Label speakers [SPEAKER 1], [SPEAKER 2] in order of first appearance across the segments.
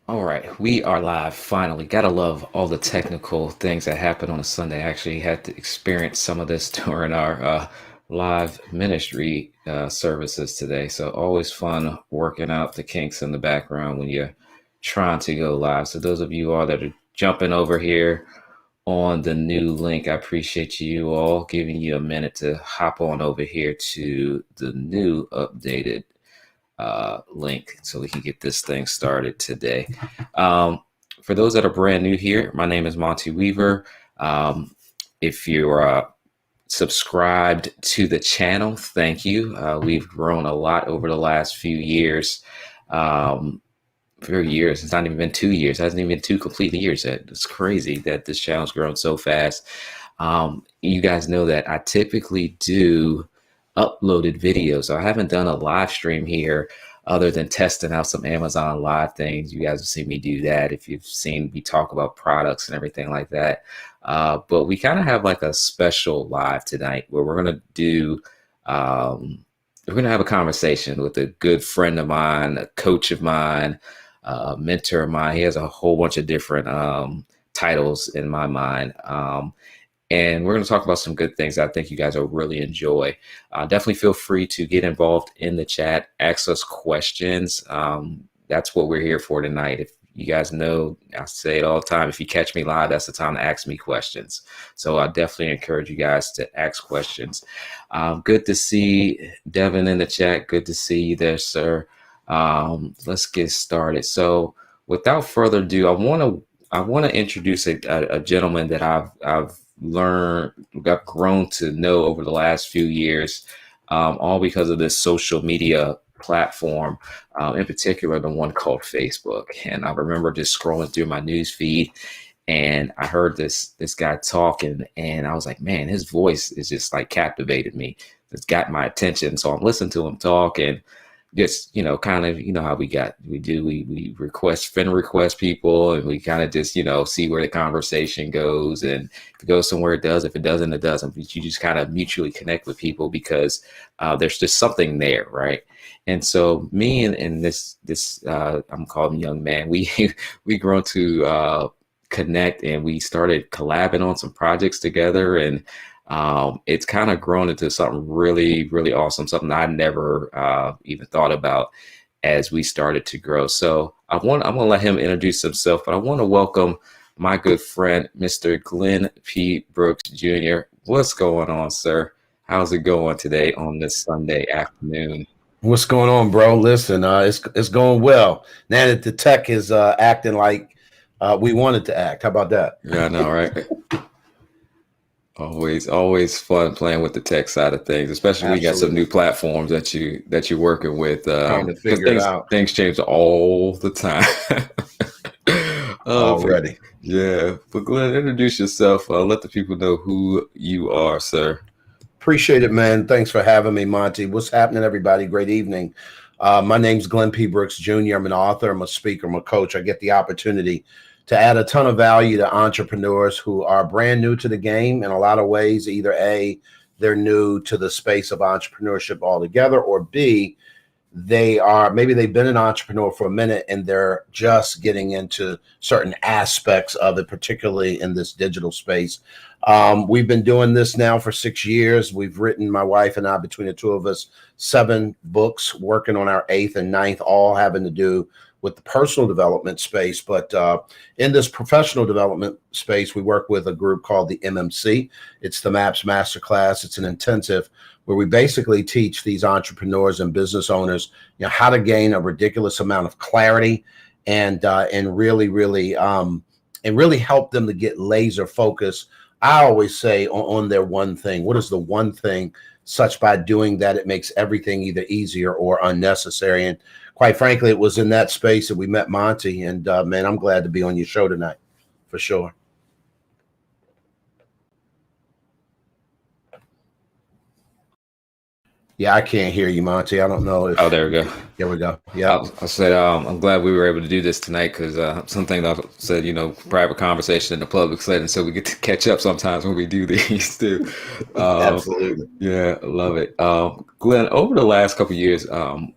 [SPEAKER 1] All right, we are live finally. Gotta love all the technical things that happen on a Sunday. I actually had to experience some of this during our live ministry services today. So always fun working out the kinks in the background when you're trying to go live. So those of you all that are jumping over here on the new link, I appreciate you all giving you a minute to hop on over here to the new updated link so we can get this thing started today. Um, for those that are brand new here, my name is Monty Weaver. If you're subscribed to the channel, thank you. We've grown a lot over the last few years. For years, it's not even been 2 years. It hasn't even been two complete years yet. It's crazy that this channel's grown so fast. You guys know that I typically do uploaded videos. So I haven't done a live stream here other than testing out some Amazon live things. You guys have seen me do that if you've seen me talk about products and everything like that. But we kind of have like a special live tonight where we're going to have a conversation with a good friend of mine, a coach of mine, mentor of mine. He has a whole bunch of different titles in my mind. And we're going to talk about some good things that I think you guys will really enjoy. Definitely feel free to get involved in the chat, ask us questions. That's what we're here for tonight. If you guys know, I say it all the time, if you catch me live, that's the time to ask me questions. So I definitely encourage you guys to ask questions. Good to see Devin in the chat. Good to see you there, sir. Let's get started. So without further ado, I want to introduce a gentleman that got grown to know over the last few years, all because of this social media platform, in particular the one called Facebook. And I remember just scrolling through my news feed, and I heard this guy talking, and I was like, man, his voice is just like captivated me. It's got my attention. So I'm listening to him talk, and just kind of how we request friend request people, and we kind of just see where the conversation goes, and if it goes somewhere it does, if it doesn't it doesn't, but you just kind of mutually connect with people because there's just something there, right? And so me and this I'm calling young man, we grown to connect, and we started collabing on some projects together, and it's kind of grown into something really, really awesome, something I never even thought about as we started to grow. So I'm going to let him introduce himself, but I want to welcome my good friend, Mr. Glenn P. Brooks Jr. What's going on, sir? How's it going today on this Sunday afternoon?
[SPEAKER 2] What's going on, bro? Listen, it's going well. Now that the tech is acting like we wanted to act. How about that?
[SPEAKER 1] Yeah, I know, right? Always fun playing with the tech side of things, especially when you got some new
[SPEAKER 2] Absolutely.
[SPEAKER 1] platforms that you're working with.
[SPEAKER 2] Trying to
[SPEAKER 1] Because
[SPEAKER 2] figure it out
[SPEAKER 1] things change all the time. Oh, but
[SPEAKER 2] already.
[SPEAKER 1] yeah. But Glenn, introduce yourself. Let the people know who you are, sir.
[SPEAKER 2] Appreciate it, man. Thanks for having me, Monty. What's happening, everybody? Great evening. My name's Glenn P. Brooks Jr. I'm an author, I'm a speaker, I'm a coach. I get the opportunity to add a ton of value to entrepreneurs who are brand new to the game in a lot of ways. Either A, they're new to the space of entrepreneurship altogether, or B, maybe they've been an entrepreneur for a minute and they're just getting into certain aspects of it, particularly in this digital space. We've been doing this now for 6 years. We've written, my wife and I, between the two of us, 7 books, working on our 8th and 9th, all having to do with the personal development space. But in this professional development space, we work with a group called the MMC. It's the MAPS Masterclass. It's an intensive where we basically teach these entrepreneurs and business owners, how to gain a ridiculous amount of clarity and really help them to get laser focused. I always say on their one thing. What is the one thing? Such by doing that, it makes everything either easier or unnecessary. And quite frankly, it was in that space that we met Monty. And man, I'm glad to be on your show tonight, for sure. Yeah, I can't hear you, Monty. I don't know
[SPEAKER 1] Oh,
[SPEAKER 2] if
[SPEAKER 1] there we go.
[SPEAKER 2] there we go.
[SPEAKER 1] I,
[SPEAKER 2] Yep.
[SPEAKER 1] I said I'm glad we were able to do this tonight because something that I said, private conversation in the public setting, so we get to catch up sometimes when we do these too. Um,
[SPEAKER 2] Absolutely.
[SPEAKER 1] yeah, I love it. Glenn, over the last couple of years,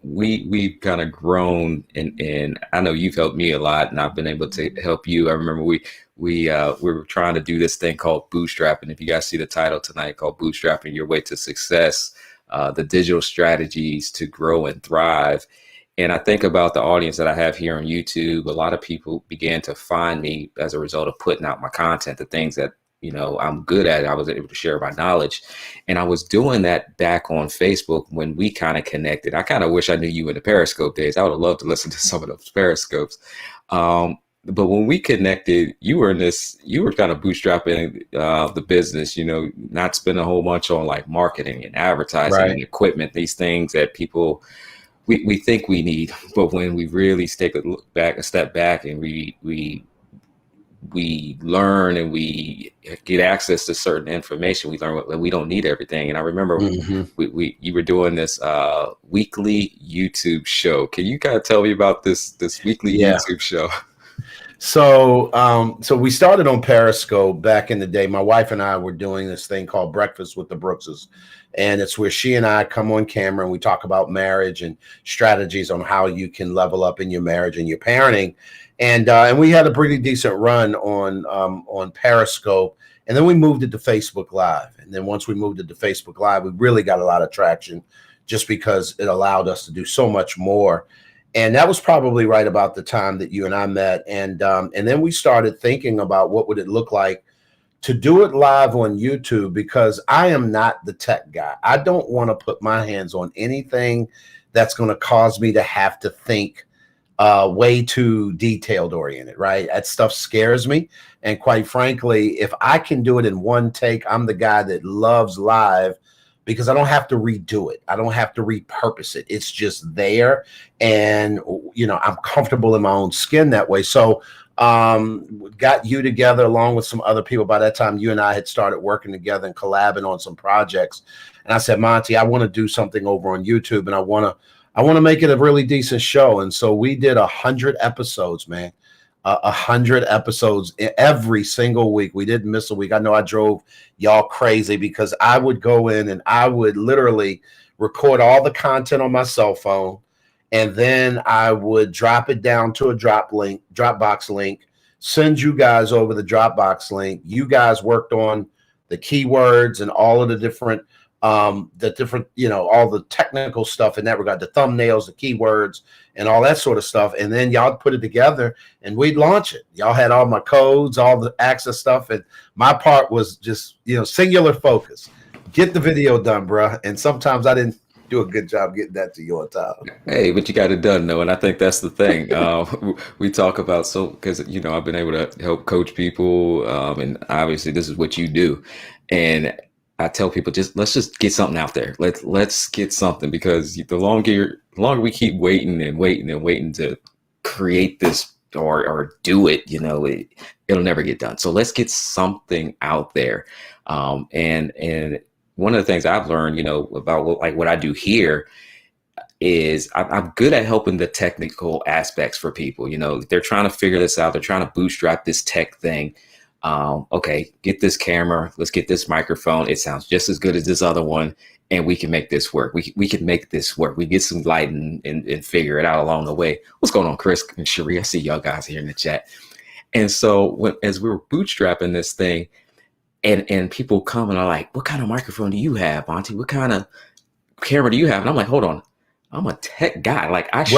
[SPEAKER 1] we've kind of grown, and I know you've helped me a lot, and I've been able to help you. I remember we were trying to do this thing called Bootstrapping. If you guys see the title tonight, called Bootstrapping Your Way to Success, the digital strategies to grow and thrive. And I think about the audience that I have here on YouTube. A lot of people began to find me as a result of putting out my content, the things that I'm good at. I was able to share my knowledge, and I was doing that back on Facebook when we kind of connected. I kind of wish I knew you in the Periscope days. I would have loved to listen to some of those Periscopes. But when we connected, you were kind of bootstrapping the business, not spending a whole bunch on like marketing and advertising and
[SPEAKER 2] Right.
[SPEAKER 1] equipment, these things that people we think we need, but when we really take a step back, and we learn and we get access to certain information, we learn that we don't need everything. And I remember
[SPEAKER 2] Hmm.
[SPEAKER 1] you were doing this weekly YouTube show. Can you kind of tell me about this weekly
[SPEAKER 2] Yeah.
[SPEAKER 1] YouTube show?
[SPEAKER 2] So we started on Periscope back in the day. My wife and I were doing this thing called Breakfast with the Brookses. And it's where she and I come on camera and we talk about marriage and strategies on how you can level up in your marriage and your parenting. And we had a pretty decent run on Periscope. And then we moved it to Facebook Live. And then once we moved it to Facebook Live, we really got a lot of traction just because it allowed us to do so much more. And that was probably right about the time that you and I met. And then we started thinking about what would it look like to do it live on YouTube, because I am not the tech guy. I don't want to put my hands on anything that's going to cause me to have to think way too detailed oriented, right? That stuff scares me. And quite frankly, if I can do it in one take, I'm the guy that loves live because I don't have to redo it. I don't have to repurpose it. It's just there. And, I'm comfortable in my own skin that way. So, got you together along with some other people. By that time, you and I had started working together and collabing on some projects. And I said, Monty, I want to do something over on YouTube, and I want to make it a really decent show. And so we did 100 episodes, man. 100 episodes every single week. We didn't miss a week. I know I drove y'all crazy because I would go in and I would literally record all the content on my cell phone, and then I would drop it down to a Dropbox link, send you guys over the Dropbox link. You guys worked on the keywords and all of the different all the technical stuff in that regard, the thumbnails, the keywords, and all that sort of stuff. And then y'all put it together and we'd launch it. Y'all had all my codes, all the access stuff. And my part was just, singular focus. Get the video done, bruh. And sometimes I didn't do a good job getting that to you on time.
[SPEAKER 1] Hey, but you got it done, though, and I think that's the thing. We talk about because I've been able to help coach people, and obviously this is what you do, and I tell people let's just get something out there. Let's get something, because the longer we keep waiting and waiting and waiting to create this or do it, it'll never get done. So let's get something out there, and one of the things I've learned, about what I do here is I'm good at helping the technical aspects for people. They're trying to figure this out. They're trying to bootstrap this tech thing. Okay, get this camera. Let's get this microphone. It sounds just as good as this other one, and we can make this work. We can make this work. We get some light and figure it out along the way. What's going on, Chris and Cherie? I see y'all guys here in the chat. And so as we were bootstrapping this thing, and people come and are like, what kind of microphone do you have, Monty? What kind of camera do you have? And I'm like, hold on, I'm a tech guy. Like, I should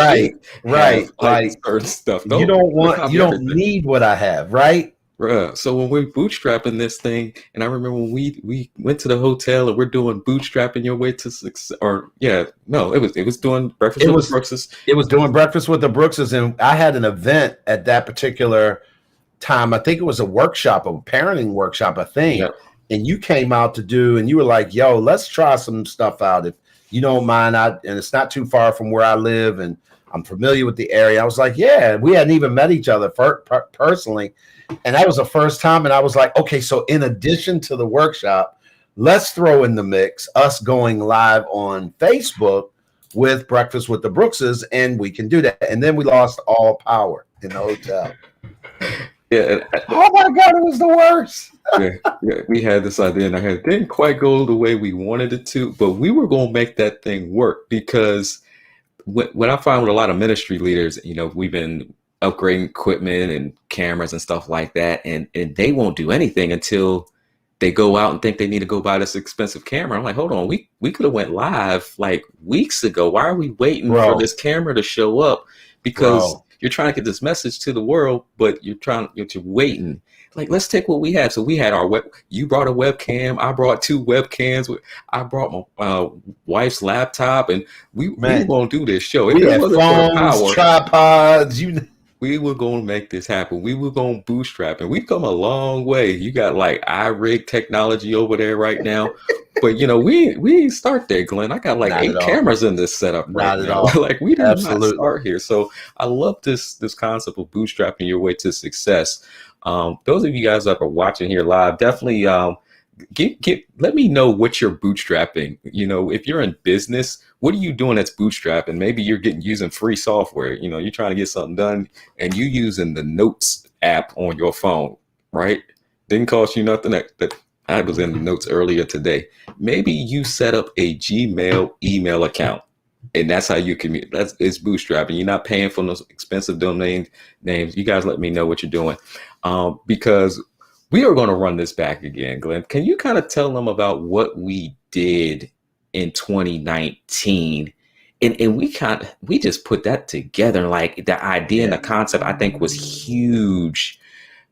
[SPEAKER 2] Right.
[SPEAKER 1] have like certain stuff.
[SPEAKER 2] You don't need what I have, right?
[SPEAKER 1] Bruh. So when we're bootstrapping this thing, and I remember when we went to the hotel and we're doing bootstrapping your way to success, it was doing breakfast with the Brookses.
[SPEAKER 2] It was doing breakfast with the Brookses, and I had an event at that particular time. I think it was a workshop, a parenting workshop, I think.
[SPEAKER 1] Yep.
[SPEAKER 2] And you came out to do, and you were like, yo, let's try some stuff out. If you don't mind, and it's not too far from where I live, and I'm familiar with the area. I was like, yeah, we hadn't even met each other personally. And that was the first time. And I was like, okay, so in addition to the workshop, let's throw in the mix us going live on Facebook with Breakfast with the Brookses, and we can do that. And then we lost all power in the hotel.
[SPEAKER 1] Yeah,
[SPEAKER 2] Oh my God, it was the worst.
[SPEAKER 1] yeah, we had this idea in our head. It didn't quite go the way we wanted it to, but we were going to make that thing work because what I find with a lot of ministry leaders, we've been upgrading equipment and cameras and stuff like that, and they won't do anything until they go out and think they need to go buy this expensive camera. I'm like, hold on, we could have went live like weeks ago. Why are we waiting for
[SPEAKER 2] Bro,
[SPEAKER 1] this camera to show up? Because
[SPEAKER 2] bro.
[SPEAKER 1] you're trying to get this message to the world, but you're waiting. Like, let's take what we have. So we had our you brought a webcam, I brought two webcams, I brought my wife's laptop, and we were
[SPEAKER 2] Man,
[SPEAKER 1] going to do this show. If
[SPEAKER 2] we
[SPEAKER 1] it
[SPEAKER 2] had
[SPEAKER 1] wasn't for the
[SPEAKER 2] phones,
[SPEAKER 1] power,
[SPEAKER 2] tripods,
[SPEAKER 1] we were going to make this happen. We were going to bootstrap, and we've come a long way. You got like iRig technology over there right now, but we didn't start there, Glenn. I got like
[SPEAKER 2] not at
[SPEAKER 1] 8
[SPEAKER 2] all.
[SPEAKER 1] cameras in this setup right
[SPEAKER 2] Not at
[SPEAKER 1] now.
[SPEAKER 2] all.
[SPEAKER 1] Like, we did not
[SPEAKER 2] Absolutely.
[SPEAKER 1] start here. So I love this concept of bootstrapping your way to success. Those of you guys that are watching here live, definitely let me know what you're bootstrapping. If you're in business, what are you doing that's bootstrapping? Maybe you're using free software. You're trying to get something done, and you using the Notes app on your phone, right? Didn't cost you nothing. That I was in the notes earlier today. Maybe you set up a Gmail email account, and that's how you communicate. It's bootstrapping. You're not paying for those expensive domain names. You guys let me know what you're doing, because we are going to run this back again. Glenn, can you kind of tell them about what we did in 2019? And we just put that together. Like, the idea and the concept, I think, was huge,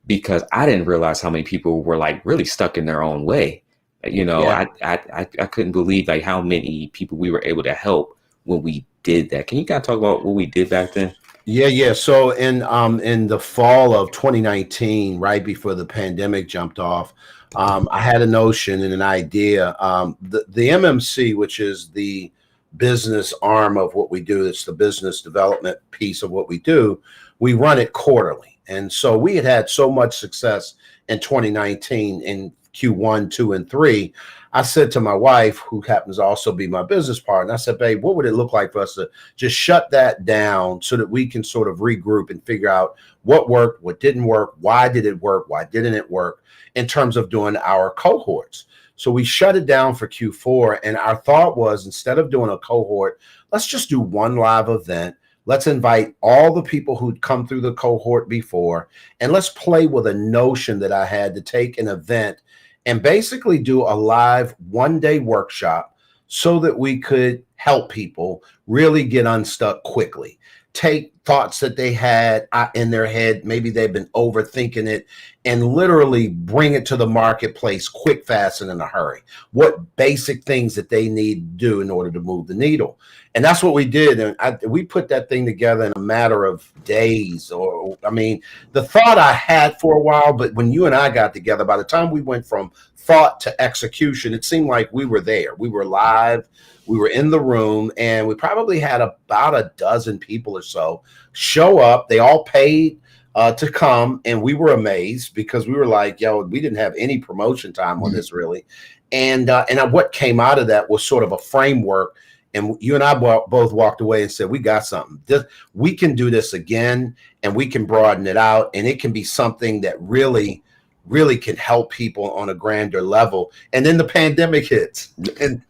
[SPEAKER 1] because I didn't realize how many people were like really stuck in their own way.
[SPEAKER 2] Yeah.
[SPEAKER 1] I couldn't believe like how many people we were able to help when we did that. Can you kind of talk about what we did back then?
[SPEAKER 2] Yeah. So in the fall of 2019, right before the pandemic jumped off, I had a notion and an idea. The MMC, which is the business arm of what we do, it's the business development piece of what we do. We run it quarterly, and so we had so much success in 2019 in Q1, 2, and 3. I said to my wife, who happens to also be my business partner, I said, babe, what would it look like for us to just shut that down so that we can sort of regroup and figure out what worked, what didn't work, why did it work, why didn't it work, in terms of doing our cohorts. So we shut it down for Q4, and our thought was, instead of doing a cohort, let's just do one live event. Let's invite all the people who'd come through the cohort before, and let's play with a notion that I had to take an event and basically do a live 1-day workshop so that we could help people really get unstuck quickly. Take thoughts that they had in their head, maybe they've been overthinking it, and literally bring it to the marketplace quick, fast, and in a hurry. What basic things that they need to do in order to move the needle. And that's what we did. And we put that thing together in a matter of days. The thought I had for a while, but when you and I got together, by the time we went from thought to execution, it seemed like we were there. We were live. We were in the room, and we probably had about a dozen people or so show up. They all paid to come, and we were amazed because we were like, yo, we didn't have any promotion time on this really. And what came out of that was sort of a framework. And you and I both walked away and said, we got something. We can do this again, and we can broaden it out, and it can be something that really, really can help people on a grander level. And then the pandemic hits, and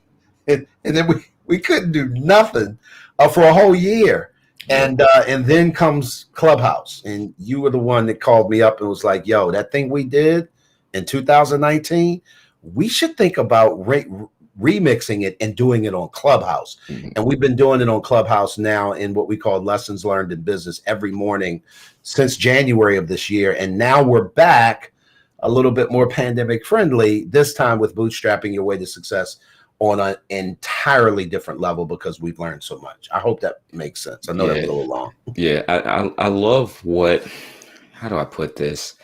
[SPEAKER 2] then we couldn't do nothing for a whole year. And then comes Clubhouse, and you were the one that called me up and was like, yo, that thing we did in 2019, we should think about remixing it and doing it on Clubhouse.
[SPEAKER 1] Mhm.
[SPEAKER 2] And we've been doing it on Clubhouse now in what we call lessons learned in business every morning since January of this year. And now we're back a little bit more pandemic friendly, this time with bootstrapping your way to success on an entirely different level, because we've learned so much. I hope that makes sense. I know that was a little long.
[SPEAKER 1] Yeah, I love how do I put this?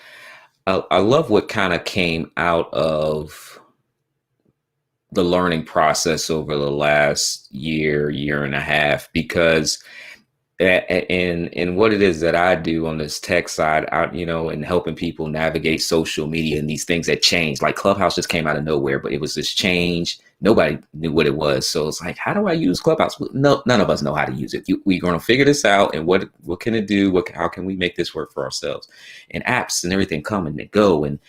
[SPEAKER 1] I love what kind of came out of the learning process over the last year and a half, because And what it is that I do on this tech side, and helping people navigate social media and these things that change. Like Clubhouse just came out of nowhere, but it was this change. Nobody knew what it was, so it's like, how do I use Clubhouse? No, none of us know how to use it. We're going to figure this out, and what can it do? How can we make this work for ourselves? And apps and everything come and they go, and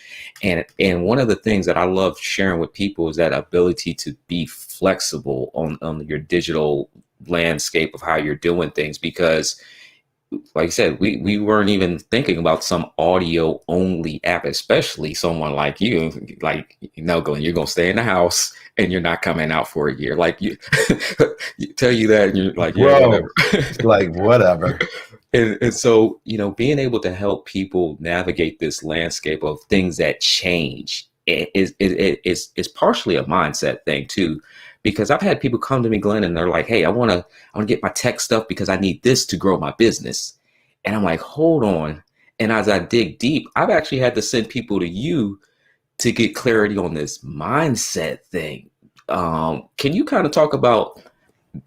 [SPEAKER 1] one of the things that I love sharing with people is that ability to be flexible on your digital landscape of how you're doing things, because like I said, we weren't even thinking about some audio only app, especially someone like you, Glenn, you're gonna stay in the house and you're not coming out for a year. Like you, you tell you that and you're like, yeah,
[SPEAKER 2] Bro,
[SPEAKER 1] whatever.
[SPEAKER 2] it's like whatever.
[SPEAKER 1] And so, being able to help people navigate this landscape of things that change is partially a mindset thing too, because I've had people come to me, Glenn, and they're like, "Hey, I want to get my tech stuff because I need this to grow my business," and I'm like, "Hold on." And as I dig deep, I've actually had to send people to you to get clarity on this mindset thing. Can you kind of talk about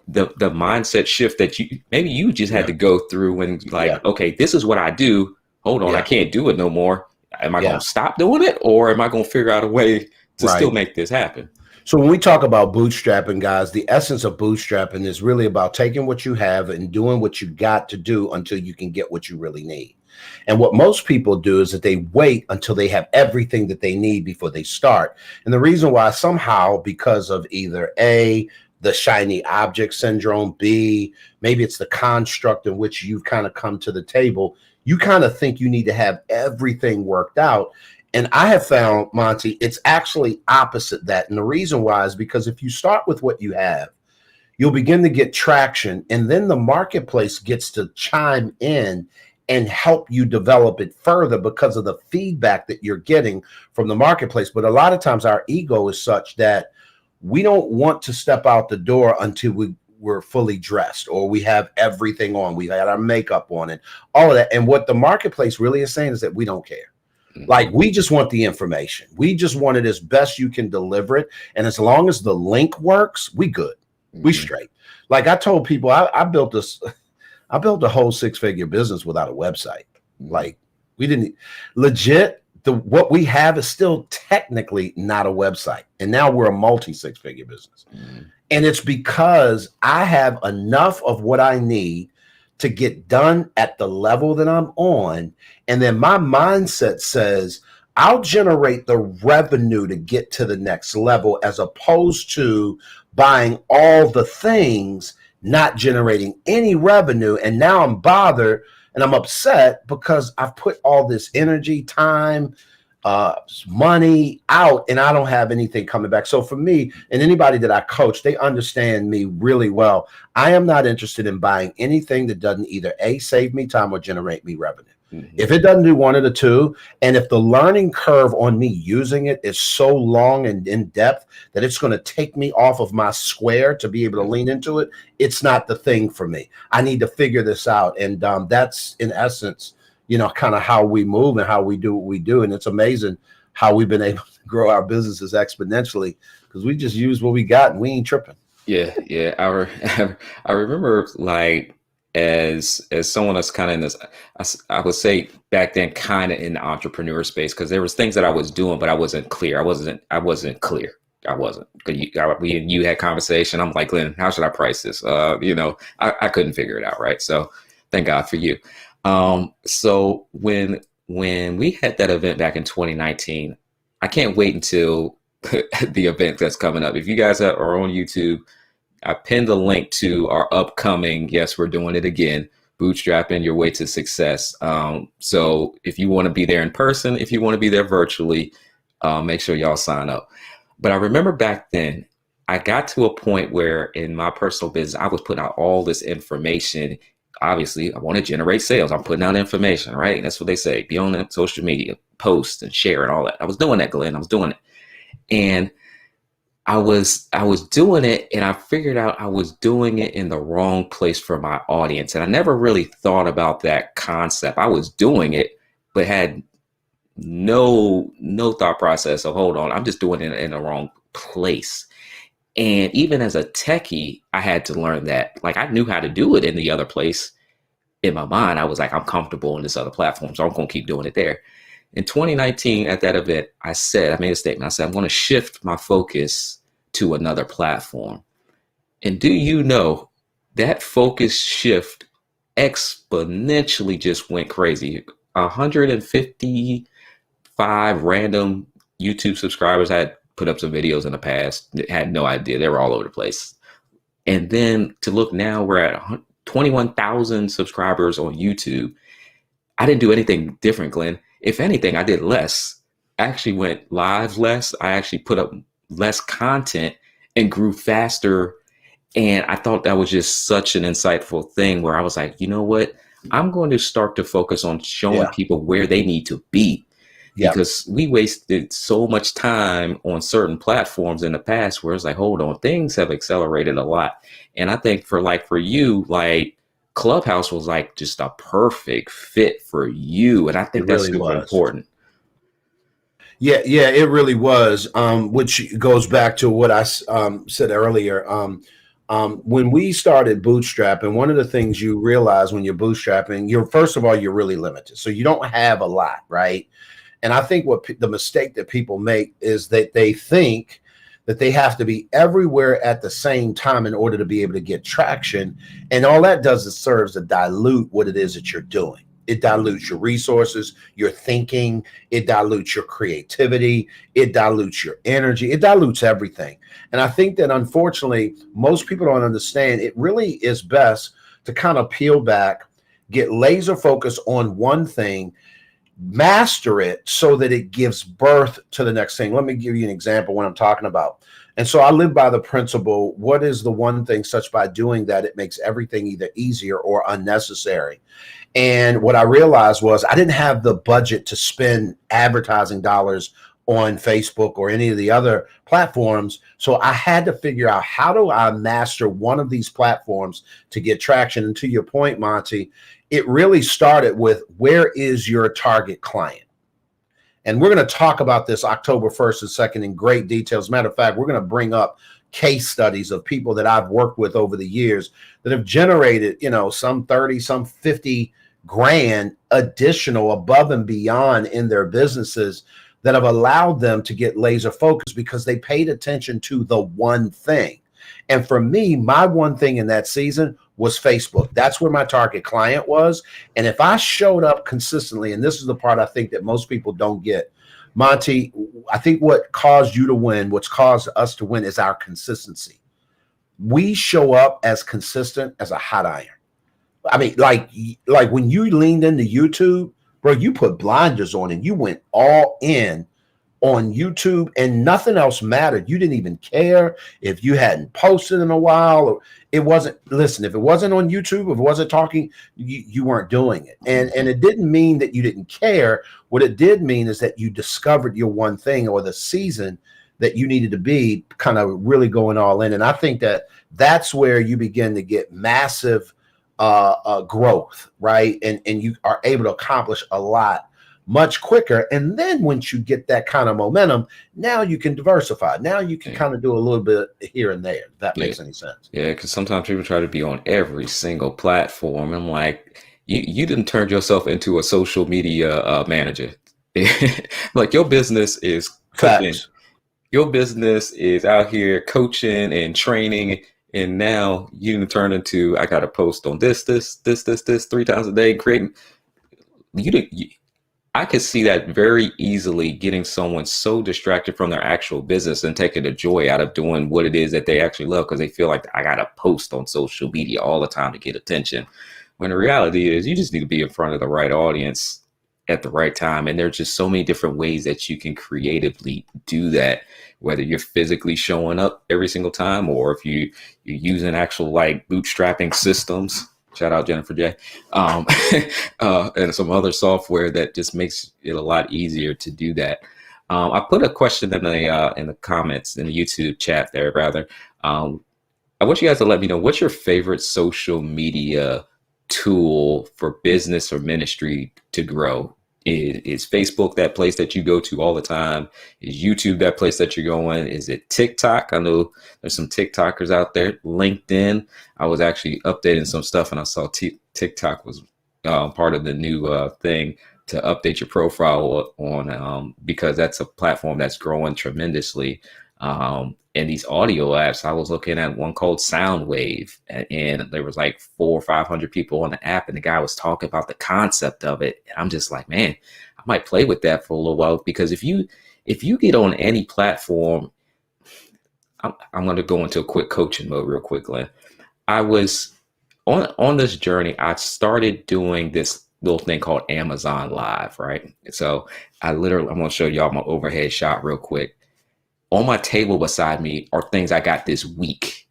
[SPEAKER 1] the mindset shift that you just had
[SPEAKER 2] Yeah,
[SPEAKER 1] to go through when,
[SPEAKER 2] yeah,
[SPEAKER 1] like, okay, this is what I do. Hold on, I
[SPEAKER 2] yeah,
[SPEAKER 1] can't do it no more. Am I going
[SPEAKER 2] yeah.
[SPEAKER 1] to stop doing it, or am I going to figure out a way to still
[SPEAKER 2] Right.
[SPEAKER 1] make this happen?
[SPEAKER 2] So when we talk about bootstrapping, guys, the essence of bootstrapping is really about taking what you have and doing what you got to do until you can get what you really need. And what most people do is that they wait until they have everything that they need before they start. And the reason why, somehow, because of either A, the shiny object syndrome, B, maybe it's the construct in which you've kind of come to the table, you kind of think you need to have everything worked out. And I have found, Monty, it's actually opposite that. And the reason why is because if you start with what you have, you'll begin to get traction, and then the marketplace gets to chime in and help you develop it further because of the feedback that you're getting from the marketplace. But a lot of times our ego is such that we don't want to step out the door until we're fully dressed or we have everything on. We got our makeup on and all of that. And what the marketplace really is saying is that we don't care. Like,
[SPEAKER 1] Mm-hmm.
[SPEAKER 2] we just want the information. We just want it as best you can deliver it. And as long as the link works, we good. We
[SPEAKER 1] Mm-hmm.
[SPEAKER 2] straight. Like I told people, I built this, I built a whole 6-figure business without a website.
[SPEAKER 1] Mm-hmm.
[SPEAKER 2] Like, we didn't legit, what we have is still technically not a website. And now we're a multi 6-figure business.
[SPEAKER 1] Mm-hmm.
[SPEAKER 2] And it's because I have enough of what I need to get done at the level that I'm on. And then my mindset says, I'll generate the revenue to get to the next level, as opposed to buying all the things, not generating any revenue. And now I'm bothered and I'm upset because I've put all this energy, time, money out, and I don't have anything coming back. So for me, and anybody that I coach, they understand me really well. I am not interested in buying anything that doesn't either A, save me time, or generate me revenue.
[SPEAKER 1] Mm-hmm.
[SPEAKER 2] If it doesn't do one of the two, and if the learning curve on me using it is so long and in depth that it's going to take me off of my square to be able to lean into it, it's not the thing for me. I need to figure this out. And that's in essence, kind of how we move and how we do what we do. And it's amazing how we've been able to grow our businesses exponentially because we just use what we got and we ain't tripping.
[SPEAKER 1] Yeah, yeah. I remember, like, as someone that's kind of in this, I would say back then, kind of in the entrepreneur space, because there was things that I was doing, but I wasn't clear. I wasn't clear. I wasn't. Because you had conversation. I'm like, Glenn, how should I price this? I couldn't figure it out, right? So thank God for you. So when we had that event back in 2019, I can't wait until the event that's coming up. If you guys are on YouTube, I pinned a link to our upcoming, yes, we're doing it again, Bootstrapping Your Way to Success. So if you want to be there in person, if you want to be there virtually, make sure y'all sign up. But I remember back then, I got to a point where in my personal business, I was putting out all this information. Obviously, I want to generate sales. I'm putting out information, right? That's what they say. Be on social media, post and share and all that. I was doing that, Glenn. I was doing it. And I was doing it, and I figured out I was doing it in the wrong place for my audience. And I never really thought about that concept. I was doing it, but had no thought process of, hold on, I'm just doing it in the wrong place. And even as a techie, I had to learn that. Like, I knew how to do it in the other place. in my mind, I was like, I'm comfortable on this other platform, so I'm going to keep doing it there. In 2019, at that event, I made a statement. I said, I'm going to shift my focus to another platform. And do you know that focus shift exponentially just went crazy? 155 random YouTube subscribers. I had put up some videos in the past, had no idea. They were all over the place. And then to look now, we're at 21,000 subscribers on YouTube. I didn't do anything different, Glenn. If anything, I did less. I actually went live less. I actually put up less content and grew faster. And I thought that was just such an insightful thing where I was like, you know what? I'm going to start to focus on showing
[SPEAKER 2] Yeah.
[SPEAKER 1] people where they need to be,
[SPEAKER 2] Yeah.
[SPEAKER 1] because we wasted so much time on certain platforms in the past where it's like, hold on, things have accelerated a lot. And I think for you, like Clubhouse was like just a perfect fit for you. And I
[SPEAKER 2] It
[SPEAKER 1] think that's
[SPEAKER 2] really
[SPEAKER 1] super
[SPEAKER 2] was.
[SPEAKER 1] important.
[SPEAKER 2] Yeah, yeah, it really was. Which goes back to what I said earlier. When we started bootstrapping, one of the things you realize when you're bootstrapping, you're first of all, you're really limited. So you don't have a lot, right? And I think the mistake that people make is that they think that they have to be everywhere at the same time in order to be able to get traction. And all that does is serves to dilute what it is that you're doing. It dilutes your resources, your thinking, it dilutes your creativity, it dilutes your energy, it dilutes everything. And I think that unfortunately, most people don't understand it really is best to kind of peel back, get laser focused on one thing, master it so that it gives birth to the next thing. Let me give you an example what I'm talking about. And so I live by the principle, what is the one thing such by doing that it makes everything either easier or unnecessary? And what I realized was I didn't have the budget to spend advertising dollars on Facebook or any of the other platforms. So I had to figure out, how do I master one of these platforms to get traction? And to your point, Monty, it really started with, where is your target client? And we're going to talk about this October 1st and 2nd in great detail. As a matter of fact, we're going to bring up case studies of people that I've worked with over the years that have generated, some 30, some 50 grand additional above and beyond in their businesses, that have allowed them to get laser focused because they paid attention to the one thing. And for me, my one thing in that season was Facebook. That's where my target client was. And if I showed up consistently, and this is the part I think that most people don't get, Monty, I think what caused you to win, what's caused us to win, is our consistency. We show up as consistent as a hot iron. I mean, like when you leaned into YouTube, bro, you put blinders on and you went all in on YouTube and nothing else mattered. You didn't even care if you hadn't posted in a while, or it wasn't, listen, if it wasn't on YouTube, if it wasn't talking, you weren't doing it. And it didn't mean that you didn't care. What it did mean is that you discovered your one thing, or the season that you needed to be kind of really going all in. And I think that that's where you begin to get massive growth, right? And you are able to accomplish a lot much quicker. And then once you get that kind of momentum, now you can diversify. Now you can kind of do a little bit here and there, if that makes any sense.
[SPEAKER 1] Yeah, because sometimes people try to be on every single platform. I'm like, you didn't turn yourself into a social media manager. Like, your business is cooking.
[SPEAKER 2] Facts.
[SPEAKER 1] Your business is out here coaching and training, and now you turn into, I got to post on this 3 times a day, creating. I could see that very easily, getting someone so distracted from their actual business and taking the joy out of doing what it is that they actually love, because they feel like, I got to post on social media all the time to get attention. When the reality is, you just need to be in front of the right audience at the right time. And there's just so many different ways that you can creatively do that, whether you're physically showing up every single time, or if you're using actual like bootstrapping systems. Shout out Jennifer J. And some other software that just makes it a lot easier to do that. I put a question in the comments in the YouTube chat there, rather. I want you guys to let me know, what's your favorite social media tool for business or ministry to grow? Is Facebook that place that you go to all the time? Is YouTube that place that you're going? Is it TikTok? I know there's some TikTokers out there. LinkedIn. I was actually updating some stuff and I saw TikTok was part of the new thing to update your profile on, because that's a platform that's growing tremendously. And these audio apps, I was looking at one called Soundwave, and there was like 400 or 500 people on the app, and the guy was talking about the concept of it. And I'm just like, man, I might play with that for a little while, because if you get on any platform, I'm going to go into a quick coaching mode real quick, Glenn. I was on this journey. I started doing this little thing called Amazon Live, right? So I'm going to show y'all my overhead shot real quick. On my table beside me are things I got this week.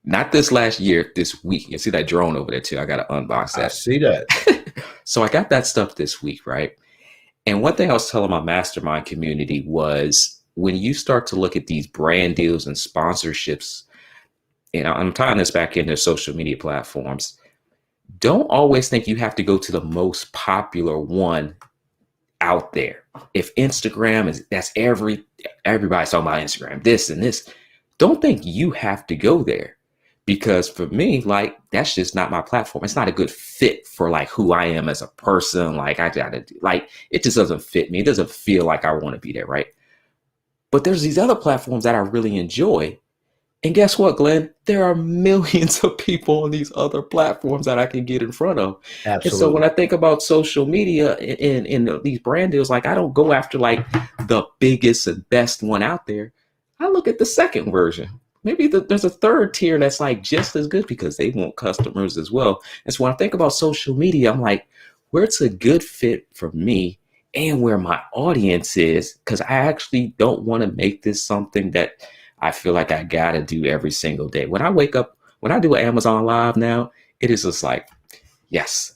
[SPEAKER 1] Not this last year, this week. You see that drone over there too. I got to unbox that.
[SPEAKER 2] I see that.
[SPEAKER 1] So I got that stuff this week, right? And one thing I was telling my mastermind community was, when you start to look at these brand deals and sponsorships, and I'm tying this back into social media platforms, don't always think you have to go to the most popular one out there. If Instagram is, that's everybody's talking about Instagram, this and this, don't think you have to go there. Because for me, like, that's just not my platform. It's not a good fit for like who I am as a person. Like, I gotta do, like, it just doesn't fit me. It doesn't feel like I want to be there, right? But there's these other platforms that I really enjoy. And guess what, Glenn? There are millions of people on these other platforms that I can get in front of.
[SPEAKER 2] Absolutely.
[SPEAKER 1] And so when I think about social media in these brand deals, like, I don't go after like the biggest and best one out there. I look at the second version. Maybe there's a third tier that's like just as good, because they want customers as well. And so when I think about social media, I'm like, where it's a good fit for me and where my audience is, because I actually don't want to make this something that I feel like I got to do every single day. When I wake up, when I do an Amazon Live now, it is just like, yes.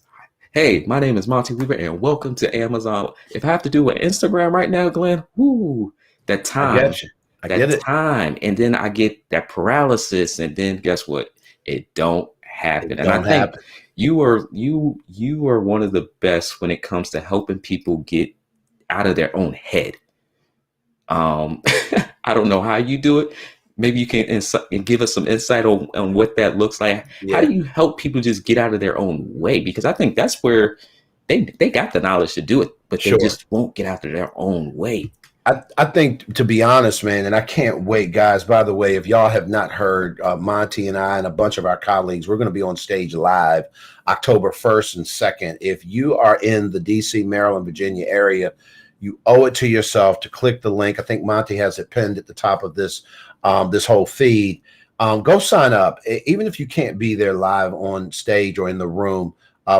[SPEAKER 1] Hey, my name is Monty Weaver, and welcome to Amazon. If I have to do an Instagram right now, Glenn, whoo, that time.
[SPEAKER 2] I get you. I get it.
[SPEAKER 1] Time. And then I get that paralysis, and then guess what? It don't happen.
[SPEAKER 2] It
[SPEAKER 1] and I
[SPEAKER 2] don't
[SPEAKER 1] think
[SPEAKER 2] happen.
[SPEAKER 1] you are one of the best when it comes to helping people get out of their own head. I don't know how you do it. Maybe you can give us some insight on what that looks like.
[SPEAKER 2] Yeah.
[SPEAKER 1] How do you help people just get out of their own way? Because I think that's where they got the knowledge to do it, but they just won't get out of their own way.
[SPEAKER 2] I think, to be honest, man, and I can't wait, guys. By the way, if y'all have not heard, Monty and I and a bunch of our colleagues, we're going to be on stage live October 1st and 2nd. If you are in the DC, Maryland, Virginia area, you owe it to yourself to click the link. I think Monty has it pinned at the top of this this whole feed. Go sign up. Even if you can't be there live on stage or in the room,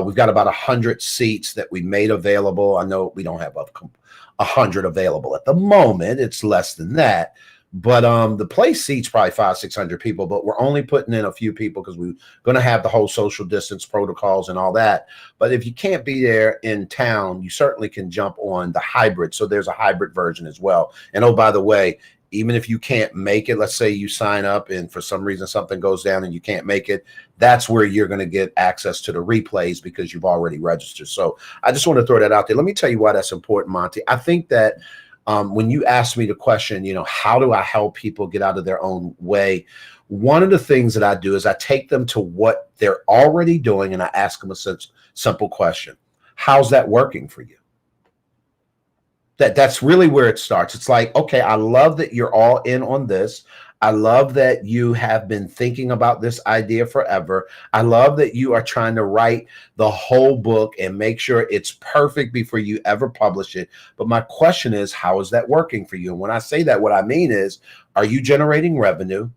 [SPEAKER 2] we've got about 100 seats that we made available. I know we don't have 100 available at the moment. It's less than that. But the place seats probably 500-600 people, but we're only putting in a few people because we're going to have the whole social distance protocols and all that. But if you can't be there in town, you certainly can jump on the hybrid. So there's a hybrid version as well. And oh, by the way, even if you can't make it, let's say you sign up and for some reason something goes down and you can't make it, that's where you're going to get access to the replays because you've already registered. So I just want to throw that out there. Let me tell you why that's important, Monty. I think that when you ask me the question, how do I help people get out of their own way? One of the things that I do is I take them to what they're already doing and I ask them a simple question. How's that working for you? That's really where it starts. It's like, okay, I love that you're all in on this. I love that you have been thinking about this idea forever. I love that you are trying to write the whole book and make sure it's perfect before you ever publish it. But my question is, how is that working for you? And when I say that, what I mean is, are you generating revenue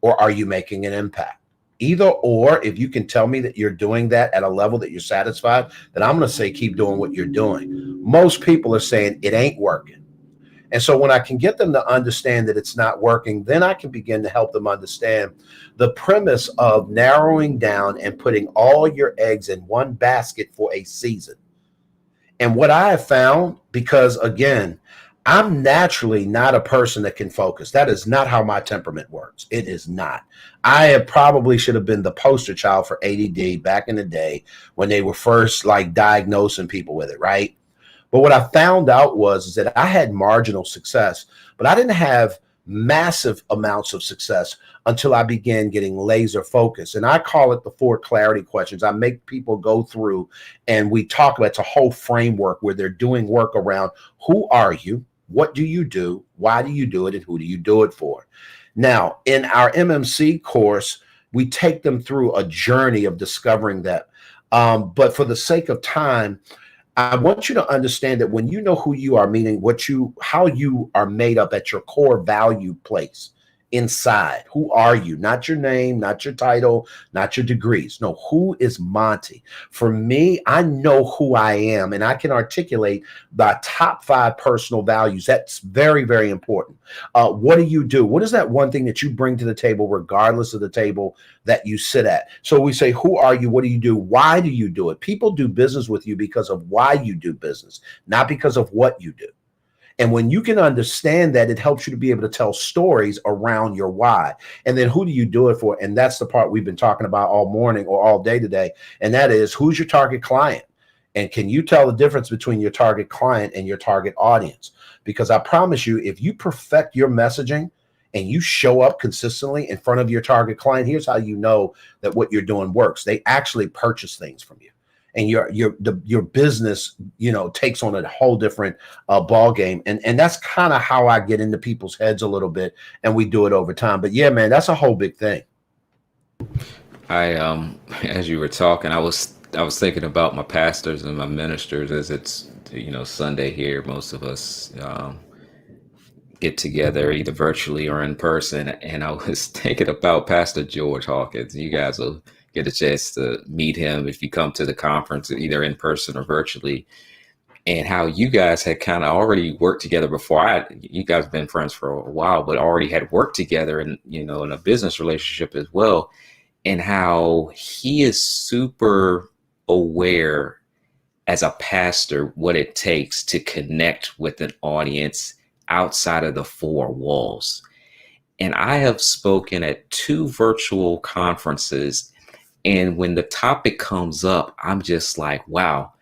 [SPEAKER 2] or are you making an impact? Either or, if you can tell me that you're doing that at a level that you're satisfied, then I'm going to say keep doing what you're doing. Most people are saying it ain't working. And so when I can get them to understand that it's not working, then I can begin to help them understand the premise of narrowing down and putting all your eggs in one basket for a season. And what I have found, because again, I'm naturally not a person that can focus. That is not how my temperament works. It is not. I probably should have been the poster child for ADD back in the day when they were first like diagnosing people with it, right? But what I found out was is that I had marginal success, but I didn't have massive amounts of success until I began getting laser focused. And I call it the 4 clarity questions. I make people go through and we talk about, it's a whole framework where they're doing work around who are you, what do you do, why do you do it, and who do you do it for? Now, in our MMC course, we take them through a journey of discovering that. But for the sake of time, I want you to understand that when you know who you are, meaning how you are made up at your core value place inside, who are you? Not your name, not your title, not your degrees. No, who is Monty? For me, I know who I am and I can articulate the top 5 personal values. That's very, very important. What do you do? What is that one thing that you bring to the table, regardless of the table that you sit at? So we say, who are you? What do you do? Why do you do it? People do business with you because of why you do business, not because of what you do. And when you can understand that, it helps you to be able to tell stories around your why. And then who do you do it for? And that's the part we've been talking about all morning or all day today. And that is, who's your target client? And can you tell the difference between your target client and your target audience? Because I promise you, if you perfect your messaging and you show up consistently in front of your target client, here's how you know that what you're doing works. They actually purchase things from you. And your business, takes on a whole different ball game, and that's kind of how I get into people's heads a little bit, and we do it over time. But yeah, man, that's a whole big thing.
[SPEAKER 1] I as you were talking, I was thinking about my pastors and my ministers, as it's Sunday here. Most of us get together either virtually or in person, and I was thinking about Pastor George Hawkins. You guys will get a chance to meet him if you come to the conference, either in person or virtually, and how you guys had kind of already worked together before. You guys have been friends for a while, but already had worked together and in a business relationship as well, and how he is super aware as a pastor what it takes to connect with an audience outside of the 4 walls. And I have spoken at 2 virtual conferences, and when the topic comes up, I'm just like, wow.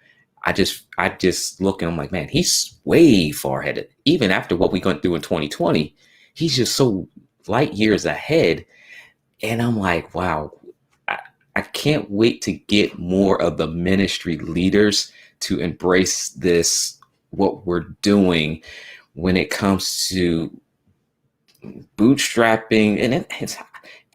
[SPEAKER 1] I just look and I'm like, man, he's way far ahead. Even after what we went through in 2020, he's just so light years ahead. And I'm like, wow, I can't wait to get more of the ministry leaders to embrace this, what we're doing when it comes to bootstrapping. And it's,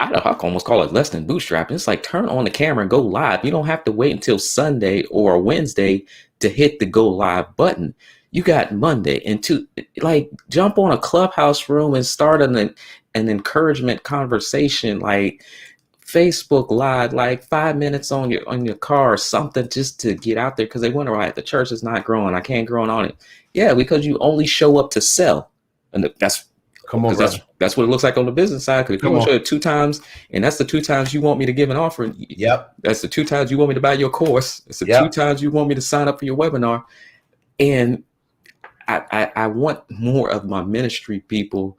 [SPEAKER 1] I can almost call it less than bootstrapping. It's like turn on the camera and go live. You don't have to wait until Sunday or Wednesday to hit the go live button. You got Monday and to like jump on a clubhouse room and start an encouragement conversation, like Facebook Live, like 5 minutes on your car or something, just to get out there, because they wonder why the church is not growing. I can't grow on it. Yeah, because you only show up to sell, and that's
[SPEAKER 2] Come on,
[SPEAKER 1] because that's what it looks like on the business side. Because if you want to show it 2 times, and that's the 2 times you want me to give an offering.
[SPEAKER 2] Yep.
[SPEAKER 1] That's the 2 times you want me to buy your course. It's the 2 times you want me to sign up for your webinar. And I want more of my ministry people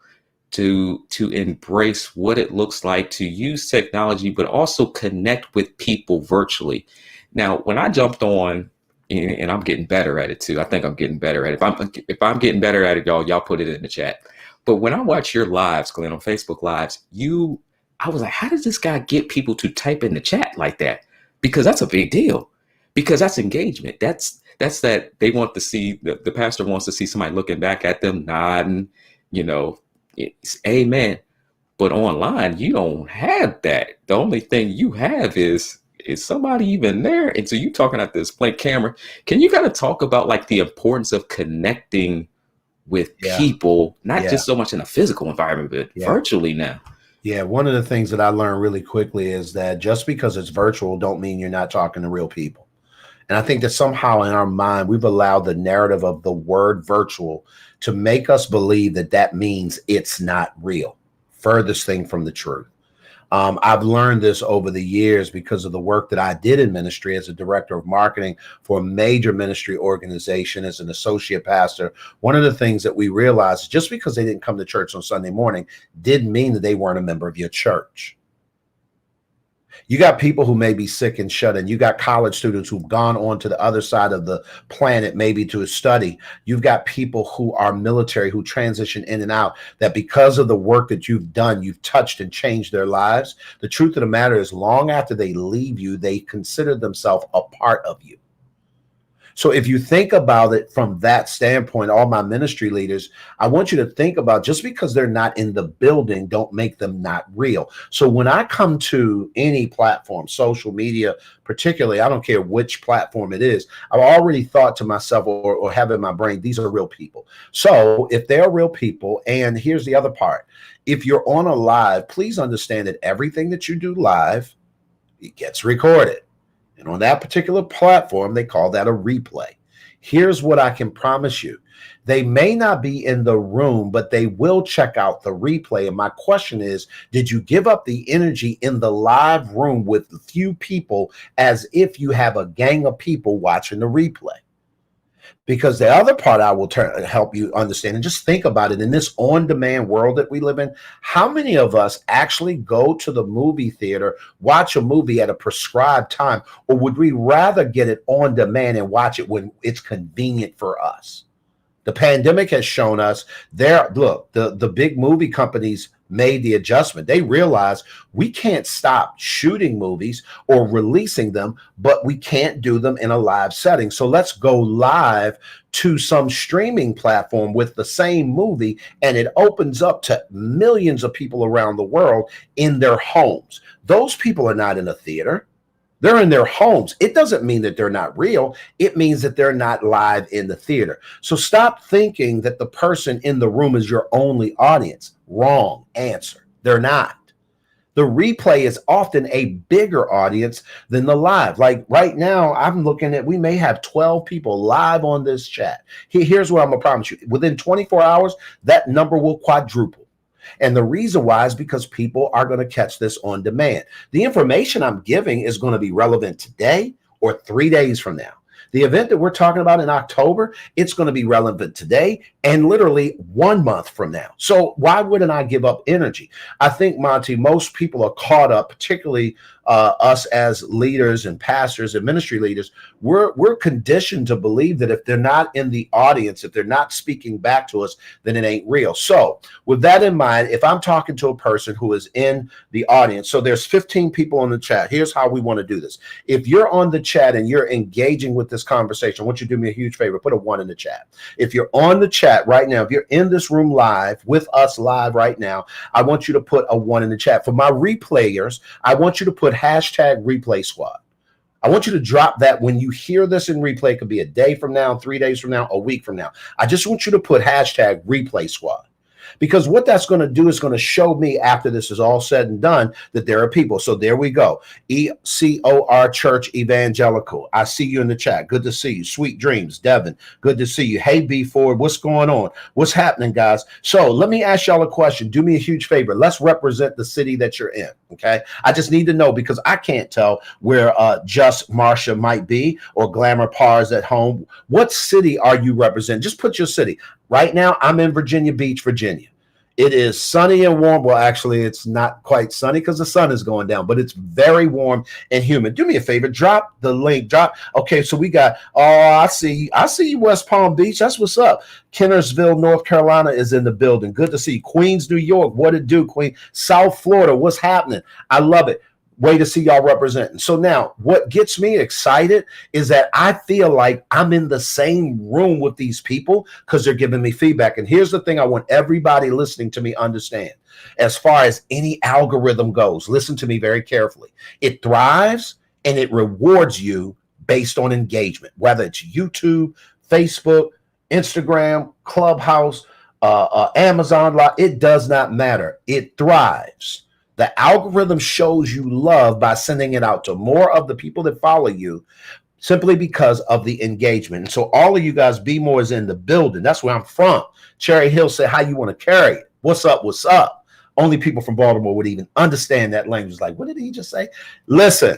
[SPEAKER 1] to embrace what it looks like to use technology, but also connect with people virtually. Now, when I jumped on, and I'm getting better at it too. I think I'm getting better at it. If I'm getting better at it, y'all put it in the chat. But when I watch your lives, Glenn, on Facebook Lives, I was like, how does this guy get people to type in the chat like that? Because that's a big deal. Because that's engagement. That's that they want to see, the pastor wants to see somebody looking back at them, nodding, it's amen. But online, you don't have that. The only thing you have is somebody even there? And so you talking at this blank camera. Can you kind of talk about like the importance of connecting with people, not just so much in a physical environment, but virtually now?
[SPEAKER 2] Yeah, one of the things that I learned really quickly is that just because it's virtual don't mean you're not talking to real people. And I think that somehow in our mind, we've allowed the narrative of the word virtual to make us believe that that means it's not real. Furthest thing from the truth. I've learned this over the years because of the work that I did in ministry as a director of marketing for a major ministry organization, as an associate pastor. One of the things that we realized is just because they didn't come to church on Sunday morning didn't mean that they weren't a member of your church. You got people who may be sick and shut in. You got college students who've gone on to the other side of the planet, maybe to study. You've got people who are military who transition in and out, that because of the work that you've done, you've touched and changed their lives. The truth of the matter is, long after they leave you, they consider themselves a part of you. So if you think about it from that standpoint, all my ministry leaders, I want you to think about, just because they're not in the building, don't make them not real. So when I come to any platform, social media, particularly, I don't care which platform it is, I've already thought to myself, or have in my brain, these are real people. So if they're real people, and here's the other part, if you're on a live, please understand that everything that you do live, it gets recorded. And on that particular platform, they call that a replay. Here's what I can promise you. They may not be in the room, but they will check out the replay. And my question is, did you give up the energy in the live room with a few people as if you have a gang of people watching the replay? Because the other part I will help you understand, and just think about it, in this on-demand world that we live in, how many of us actually go to the movie theater, watch a movie at a prescribed time, or would we rather get it on demand and watch it when it's convenient for us? The pandemic has shown us the big movie companies made the adjustment. They realized we can't stop shooting movies or releasing them, but we can't do them in a live setting. So let's go live to some streaming platform with the same movie, and it opens up to millions of people around the world in their homes. Those people are not in a theater. They're in their homes. It doesn't mean that they're not real. It means that they're not live in the theater. So stop thinking that the person in the room is your only audience. Wrong answer. They're not. The replay is often a bigger audience than the live. Like right now, I'm looking at, we may have 12 people live on this chat. Here's what I'm going to promise you. Within 24 hours, that number will quadruple. And the reason why is because people are going to catch this on demand. The information I'm giving is going to be relevant today or 3 days from now. The event that we're talking about in October, it's going to be relevant today and literally 1 month from now. So why wouldn't I give up energy? I think, Monty, most people are caught up, particularly us as leaders and pastors and ministry leaders. We're conditioned to believe that if they're not in the audience, if they're not speaking back to us, then it ain't real. So with that in mind, if I'm talking to a person who is in the audience, so there's 15 people on the chat. Here's how we want to do this. If you're on the chat and you're engaging with this conversation, I want you to do me a huge favor, put a 1 in the chat. If you're on the chat right now, if you're in this room live with us live right now, I want you to put a 1 in the chat. For my replayers, I want you to put hashtag replay squad. I want you to drop that when you hear this in replay. It could be a day from now, 3 days from now, a week from now. I just want you to put hashtag replay squad. Because what that's going to do is going to show me, after this is all said and done, that there are people. So there we go. ECOR Church Evangelical. I see you in the chat. Good to see you. Sweet dreams. Devin, good to see you. Hey, B4, what's going on? What's happening, guys? So let me ask y'all a question. Do me a huge favor. Let's represent the city that you're in, okay? I just need to know, because I can't tell where Just Marsha might be or Glamour Pars at home. What city are you representing? Just put your city. Right now, I'm in Virginia Beach, Virginia. It is sunny and warm. Well, actually, it's not quite sunny because the sun is going down, but it's very warm and humid. Do me a favor, drop the link. Drop. Okay, so we got, I see you, West Palm Beach. That's what's up. Kennersville, North Carolina is in the building. Good to see you. Queens, New York. What it do, Queen? South Florida. What's happening? I love it. Way to see y'all representing. So now what gets me excited is that I feel like I'm in the same room with these people because they're giving me feedback. And here's the thing I want everybody listening to me understand. As far as any algorithm goes, listen to me very carefully. It thrives and it rewards you based on engagement, whether it's YouTube, Facebook, Instagram, ClubHouse, Amazon. It does not matter. It thrives. The algorithm shows you love by sending it out to more of the people that follow you, simply because of the engagement. And so all of you guys, Be More is in the building. That's where I'm from. Cherry Hill said, how you want to carry it? What's up? What's up? Only people from Baltimore would even understand that language. Like, what did he just say? Listen,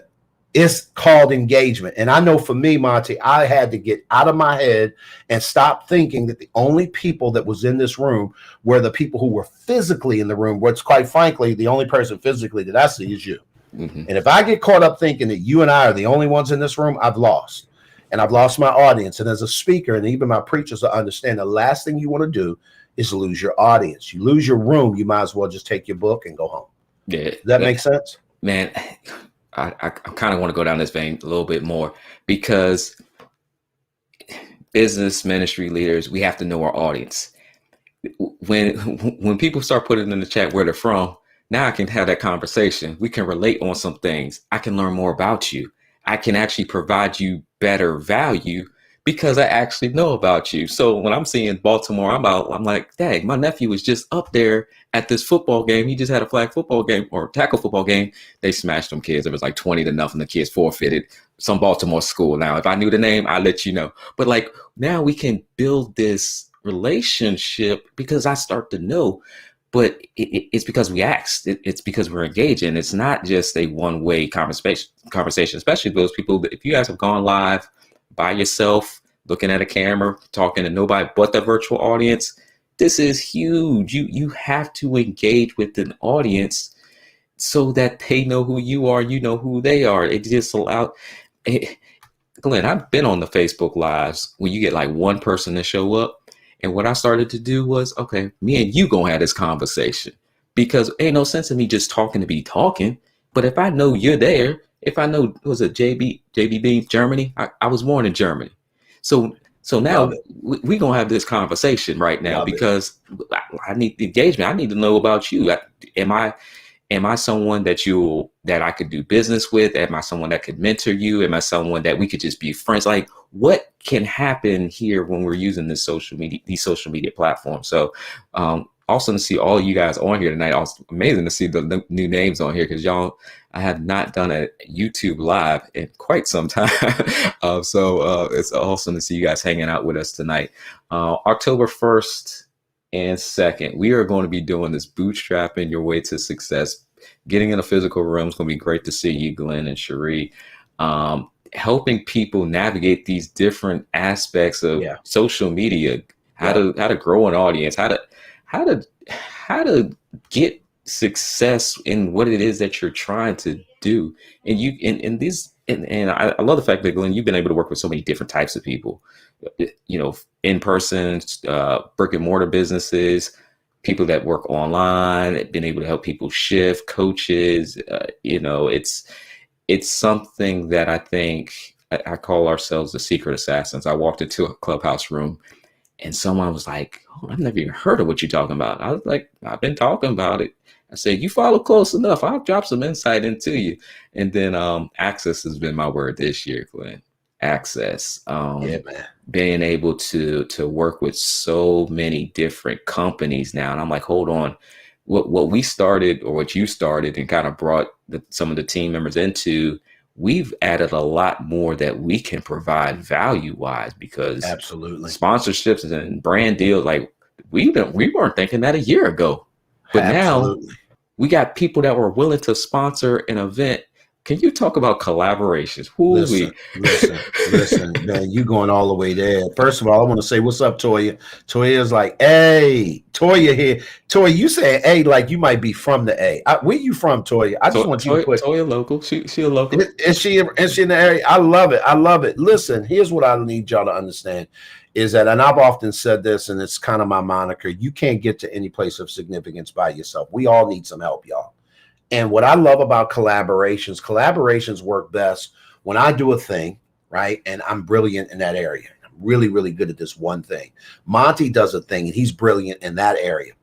[SPEAKER 2] it's called engagement. And I know for me, Monty, I had to get out of my head and stop thinking that the only people that was in this room were the people who were physically in the room, which quite frankly, the only person physically that I see is you.
[SPEAKER 1] Hmm.
[SPEAKER 2] And if I get caught up thinking that you and I are the only ones in this room, I've lost. And I've lost my audience. And as a speaker, and even my preachers to understand, the last thing you want to do is lose your audience. You lose your room, you might as well just take your book and go home.
[SPEAKER 1] Yeah,
[SPEAKER 2] Does that make sense?
[SPEAKER 1] man. I kind of want to go down this vein a little bit more because business ministry leaders, we have to know our audience. When people start putting in the chat where they're from, now I can have that conversation. We can relate on some things. I can learn more about you. I can actually provide you better value because I actually know about you. So when I'm seeing Baltimore, I'm like, dang, my nephew was just up there at this football game. He just had a flag football game or tackle football game. They smashed them kids. It was like 20-0. The kids forfeited. Some Baltimore school. Now, if I knew the name, I'd let you know. But like now we can build this relationship because I start to know. But it's because we asked. It's because we're engaging. It's not just a one-way conversation, especially those people that if you guys have gone live by yourself, looking at a camera, talking to nobody but the virtual audience, this is huge. You have to engage with an audience so that they know who you are, you know who they are. It just allows. Glenn, I've been on the Facebook Lives when you get like one person to show up. And what I started to do was, okay, me and you gonna have this conversation because ain't no sense in me just talking to be talking. But if I know you're there, if I know, was it JBB, Germany? I was born in Germany. So
[SPEAKER 2] Love
[SPEAKER 1] now
[SPEAKER 2] it.
[SPEAKER 1] we gonna have this conversation right now
[SPEAKER 2] Love it.
[SPEAKER 1] because I need the engagement. I need to know about you. Am I someone that I could do business with? Am I someone that could mentor you? Am I someone that we could just be friends? Like what can happen here when we're using these social media platforms? So awesome to see all you guys on here tonight. Also amazing to see the new names on here because y'all, I have not done a YouTube live in quite some time. So it's awesome to see you guys hanging out with us tonight. October 1st and 2nd, we are going to be doing this bootstrapping your way to success. Getting in a physical room is going to be great to see you, Glenn and Cherie. Helping people navigate these different aspects of
[SPEAKER 2] Yeah.
[SPEAKER 1] social media, how
[SPEAKER 2] Yeah.
[SPEAKER 1] to grow an audience, how to get success in what it is that you're trying to do. And you and these and I love the fact that Glenn, you've been able to work with so many different types of people, in person, brick and mortar businesses, people that work online, been able to help people shift, coaches. It's something that I think I call ourselves the secret assassins. I walked into a clubhouse room and someone was like, "Oh, I've never even heard of what you're talking about." I was like, "I've been talking about it." I said, "You follow close enough. I'll drop some insight into you." And then access has been my word this year, Glenn. Access.
[SPEAKER 2] Yeah, man.
[SPEAKER 1] Being able to work with so many different companies now. And I'm like, hold on. What we started or what you started and kind of brought some of the team members into, we've added a lot more that we can provide value wise because
[SPEAKER 2] Absolutely.
[SPEAKER 1] sponsorships and brand deals, like we weren't thinking that a year ago, but now
[SPEAKER 2] Absolutely.
[SPEAKER 1] we got people that were willing to sponsor an event. Can you talk about collaborations? Who
[SPEAKER 2] Listen,
[SPEAKER 1] we?
[SPEAKER 2] listen, man, you going all the way there. First of all, I want to say, what's up, Toya? Toya's like, hey, Toya here. Toya, you say hey like you might be from the A. Where you from, Toya? I just want you to put,
[SPEAKER 1] Toya local. She a local.
[SPEAKER 2] is she in the area? I love it. I love it. Listen, here's what I need y'all to understand is that, and I've often said this, and it's kind of my moniker, you can't get to any place of significance by yourself. We all need some help, y'all. And what I love about collaborations work best when I do a thing, right? And I'm brilliant in that area. I'm really, really good at this one thing. Monty does a thing and he's brilliant in that area.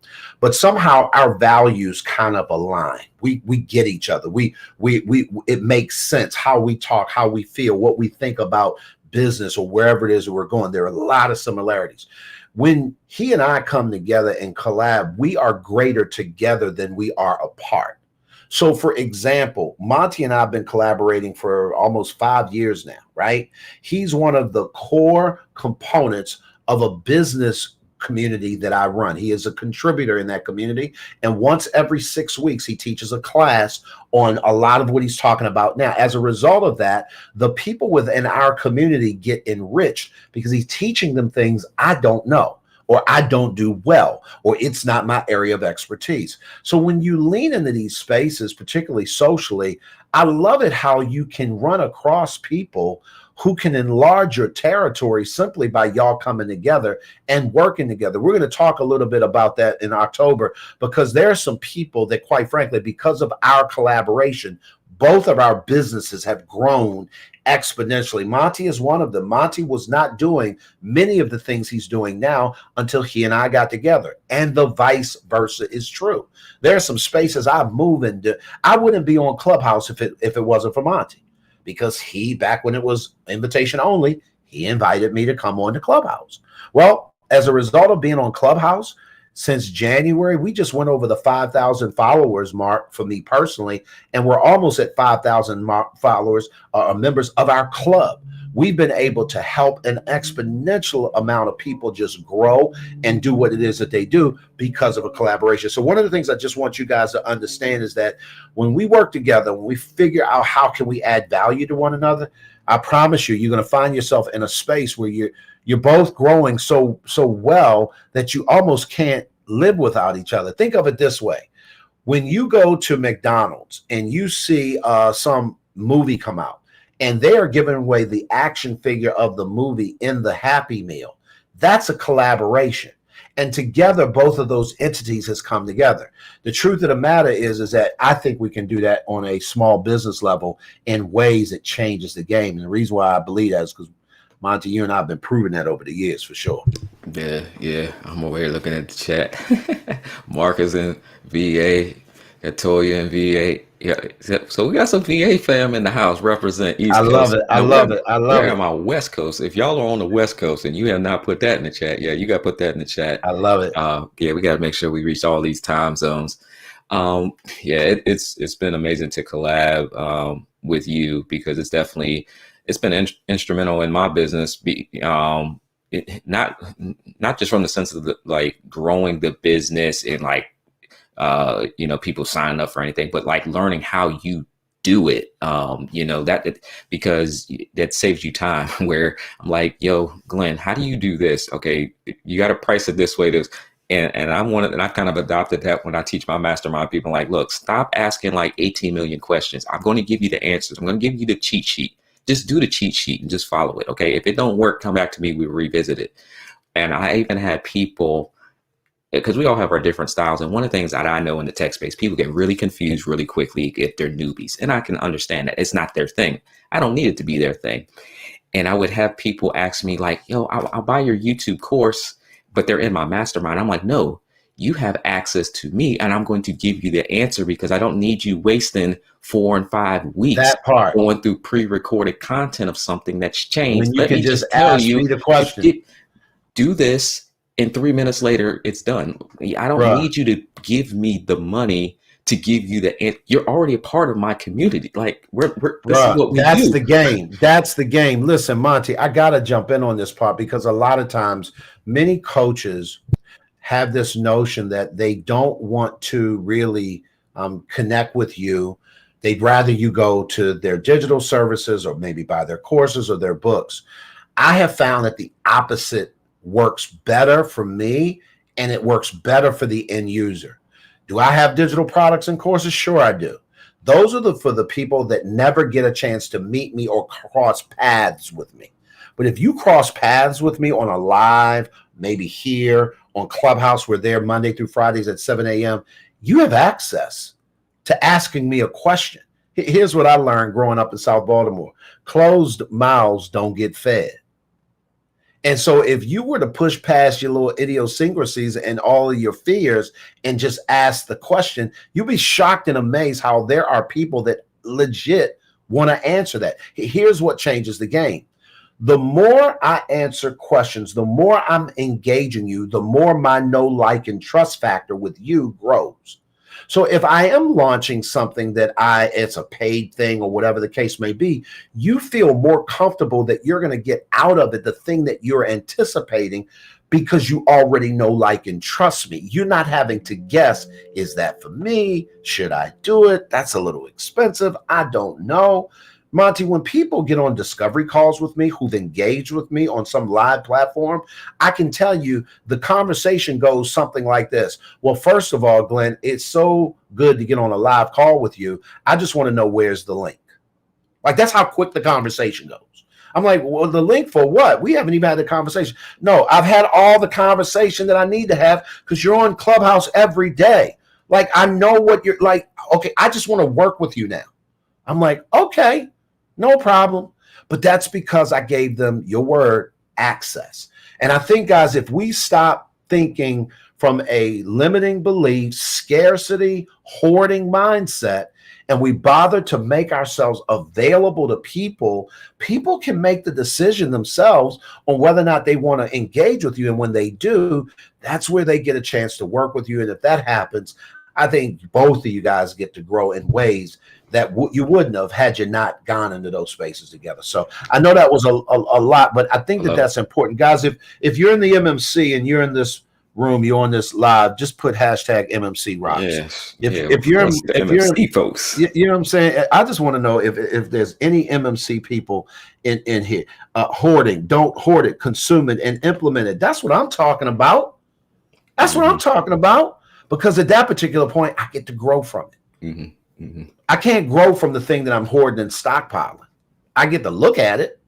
[SPEAKER 2] But somehow our values kind of align. We get each other. We it makes sense how we talk, how we feel, what we think about business or wherever it is that we're going. There are a lot of similarities. When he and I come together and collab, we are greater together than we are apart. So, for example, Monty and I have been collaborating for almost 5 years now, right? He's one of the core components of a business community that I run. He is a contributor in that community. And once every 6 weeks, he teaches a class on a lot of what he's talking about now. As a result of that, the people within our community get enriched because he's teaching them things I don't know, or I don't do well, or it's not my area of expertise. So when you lean into these spaces, particularly socially, I love it how you can run across people who can enlarge your territory simply by y'all coming together and working together. We're going to talk a little bit about that in October, because there are some people that, quite frankly, because of our collaboration, both of our businesses have grown exponentially. Monty is one of them. Monty was not doing many of the things he's doing now until he and I got together, and the vice versa is true. There are some spaces I've moved into. I wouldn't be on Clubhouse if it wasn't for Monty, because he, back when it was invitation only, he invited me to come on to Clubhouse. Well, as a result of being on Clubhouse, since January, we just went over the 5,000 followers mark for me personally, and we're almost at 5,000 followers, members of our club. We've been able to help an exponential amount of people just grow and do what it is that they do because of a collaboration. So one of the things I just want you guys to understand is that when we work together, when we figure out how can we add value to one another, I promise you, you're going to find yourself in a space where you're both growing so well that you almost can't live without each other. Think of it this way. When you go to McDonald's and you see some movie come out and they are giving away the action figure of the movie in the Happy Meal, that's a collaboration. And together, both of those entities has come together. The truth of the matter is that I think we can do that on a small business level in ways that changes the game. And the reason why I believe that is because, Monty, you and I have been proving that over the years for sure.
[SPEAKER 1] Yeah. I'm over here looking at the chat. Marcus in VA, Toya in VA. Yeah, so we got some VA fam in the house represent East
[SPEAKER 2] I love
[SPEAKER 1] Coast.
[SPEAKER 2] it. I
[SPEAKER 1] Now
[SPEAKER 2] love it. I love
[SPEAKER 1] where
[SPEAKER 2] it.
[SPEAKER 1] am I? West Coast. If y'all are on the West Coast and you have not put that in the chat, yeah, you got to put that in the chat.
[SPEAKER 2] I love it.
[SPEAKER 1] Yeah, we got to make sure we reach all these time zones. Yeah, it's been amazing to collab with you, because it's been instrumental in my business. Not just from the sense of like growing the business and like people signing up for anything, but like learning how you do it. Because that saves you time. Where I'm like, yo, Glenn, how do you do this? Okay, you got to price it this way. And I've kind of adopted that when I teach my mastermind people. Like, look, stop asking like 18 million questions. I'm going to give you the answers. I'm going to give you the cheat sheet. Just do the cheat sheet and just follow it. Okay. If it don't work, come back to me. We revisit it. And I even had people, because we all have our different styles. And one of the things that I know in the tech space, people get really confused really quickly if they're newbies. And I can understand that it's not their thing. I don't need it to be their thing. And I would have people ask me like, yo, I'll buy your YouTube course, but they're in my mastermind. I'm like, no, you have access to me and I'm going to give you the answer, because I don't need you wasting 4 and 5 weeks
[SPEAKER 2] That part.
[SPEAKER 1] going through pre-recorded content of something that's changed.
[SPEAKER 2] When you
[SPEAKER 1] Let
[SPEAKER 2] can
[SPEAKER 1] me
[SPEAKER 2] just
[SPEAKER 1] tell
[SPEAKER 2] ask
[SPEAKER 1] you,
[SPEAKER 2] me the question.
[SPEAKER 1] do this, and 3 minutes later, it's done. I don't
[SPEAKER 2] Bruh.
[SPEAKER 1] need you to give me the money to give you you're already a part of my community. Like this is what we
[SPEAKER 2] That's
[SPEAKER 1] do.
[SPEAKER 2] the game. That's the game. Listen, Monty, I gotta jump in on this part, because a lot of times many coaches have this notion that they don't want to really connect with you. They'd rather you go to their digital services or maybe buy their courses or their books. I have found that the opposite works better for me, and it works better for the end user. Do I have digital products and courses? Sure, I do. Those are for the people that never get a chance to meet me or cross paths with me. But if you cross paths with me on a live, maybe here on Clubhouse, we're there Monday through Fridays at 7 a.m., you have access to asking me a question. Here's what I learned growing up in South Baltimore. Closed mouths don't get fed. And so if you were to push past your little idiosyncrasies and all of your fears and just ask the question, you'll be shocked and amazed how there are people that legit want to answer that. Here's what changes the game. The more I answer questions, the more I'm engaging you, the more my know, like, and trust factor with you grows. So if I am launching something that it's a paid thing or whatever the case may be, you feel more comfortable that you're going to get out of it the thing that you're anticipating, because you already know, like, and trust me. You're not having to guess, is that for me? Should I do it? That's a little expensive. I don't know. Monty, when people get on discovery calls with me who've engaged with me on some live platform, I can tell you the conversation goes something like this. Well, first of all, Glenn, it's so good to get on a live call with you. I just want to know where's the link. Like, that's how quick the conversation goes. I'm like, well, the link for what? We haven't even had the conversation. No, I've had all the conversation that I need to have because you're on Clubhouse every day. Like, I know what you're like. Okay, I just want to work with you now. I'm like, okay, no problem. But that's because I gave them, your word, access. And I think, guys, if we stop thinking from a limiting belief, scarcity, hoarding mindset, and we bother to make ourselves available to people, people can make the decision themselves on whether or not they want to engage with you. And when they do, that's where they get a chance to work with you. And if that happens, I think both of you guys get to grow in ways that you wouldn't have had you not gone into those spaces together. So I know that was a lot, but I think that that's important. Guys, if you're in the MMC and you're in this room, you're on this live, just put hashtag MMC rocks.
[SPEAKER 1] Yes.
[SPEAKER 2] If you're in
[SPEAKER 1] MMC folks,
[SPEAKER 2] you know what I'm saying? I just want to know if there's any MMC people in here. Hoarding, don't hoard it, consume it, and implement it. That's what I'm talking about. That's what I'm talking about. Because at that particular point, I get to grow from it. I can't grow from the thing that I'm hoarding and stockpiling. I get to look at it.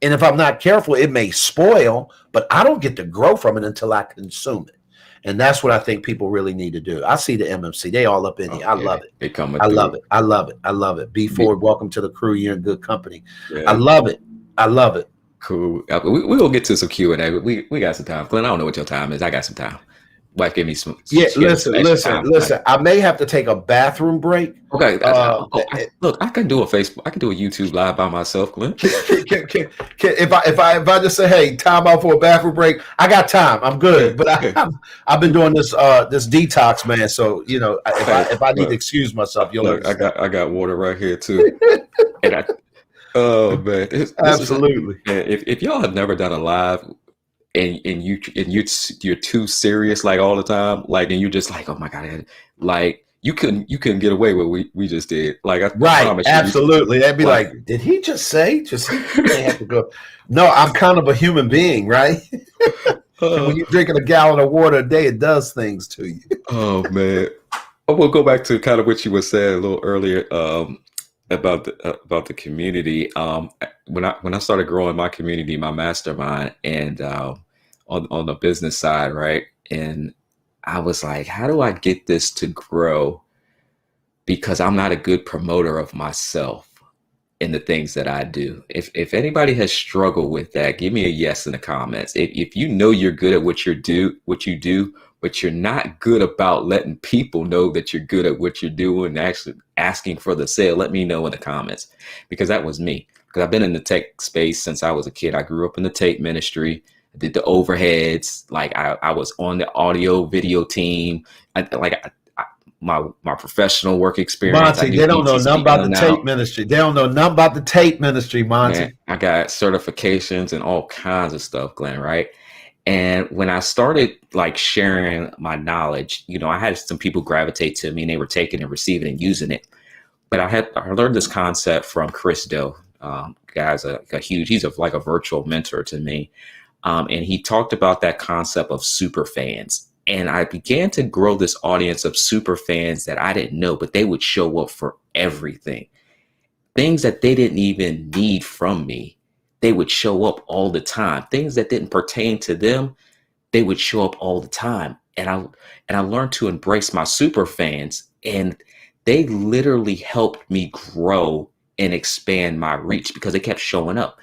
[SPEAKER 2] And if I'm not careful, it may spoil, but I don't get to grow from it until I consume it. And that's what I think people really need to do. I see the MMC. They all up in here. I love it.
[SPEAKER 1] They come
[SPEAKER 2] I love it. I love it. I love it. Be forward. Welcome to the crew. You're in good company.
[SPEAKER 1] Yeah.
[SPEAKER 2] I love it. I love it.
[SPEAKER 1] Cool. We will get to some Q&A. We got some time. Glenn, I don't know what your time is. I got some time. Wife gave me some.
[SPEAKER 2] Listen. I may have to take a bathroom break.
[SPEAKER 1] Okay. Look, I can do a Facebook. I can do a YouTube live by myself, Glenn.
[SPEAKER 2] If I just say, hey, time out for a bathroom break, I got time. I'm good. But I've been doing this detox, man. So if I need to excuse myself, you'll
[SPEAKER 1] look. I got water right here too. And oh man,
[SPEAKER 2] absolutely.
[SPEAKER 1] If y'all have never done a live. And you're too serious like all the time, like, and you're just like, oh my god, like you couldn't get away with what we just did. Like,
[SPEAKER 2] right, absolutely. They'd be like, did he just say? They have to go. No, I'm kind of a human being, right? When you're drinking a gallon of water a day, it does things to you.
[SPEAKER 1] Oh man, we'll go back to kind of what you were saying a little earlier about the community. When I started growing my community, my mastermind, and on the business side, right? And I was like, how do I get this to grow? Because I'm not a good promoter of myself in the things that I do. If anybody has struggled with that, give me a yes in the comments. If you know you're good at what you do, but you're not good about letting people know that you're good at what you're doing and actually asking for the sale, let me know in the comments, because that was me. Because I've been in the tech space since I was a kid. I grew up in the tape ministry. I did the overheads. Like I was on the audio video team. My professional work experience.
[SPEAKER 2] Monty, they don't know nothing about the tape ministry. They don't know nothing about the tape ministry, Monty.
[SPEAKER 1] Man, I got certifications and all kinds of stuff, Glenn, right? And when I started like sharing my knowledge, I had some people gravitate to me and they were taking and receiving and using it. But I learned this concept from Chris Do. Guy's he's like a virtual mentor to me. And he talked about that concept of super fans. And I began to grow this audience of super fans that I didn't know, but they would show up for everything. Things that they didn't even need from me, they would show up all the time. Things that didn't pertain to them, they would show up all the time. And I learned to embrace my super fans, and they literally helped me grow and expand my reach because they kept showing up.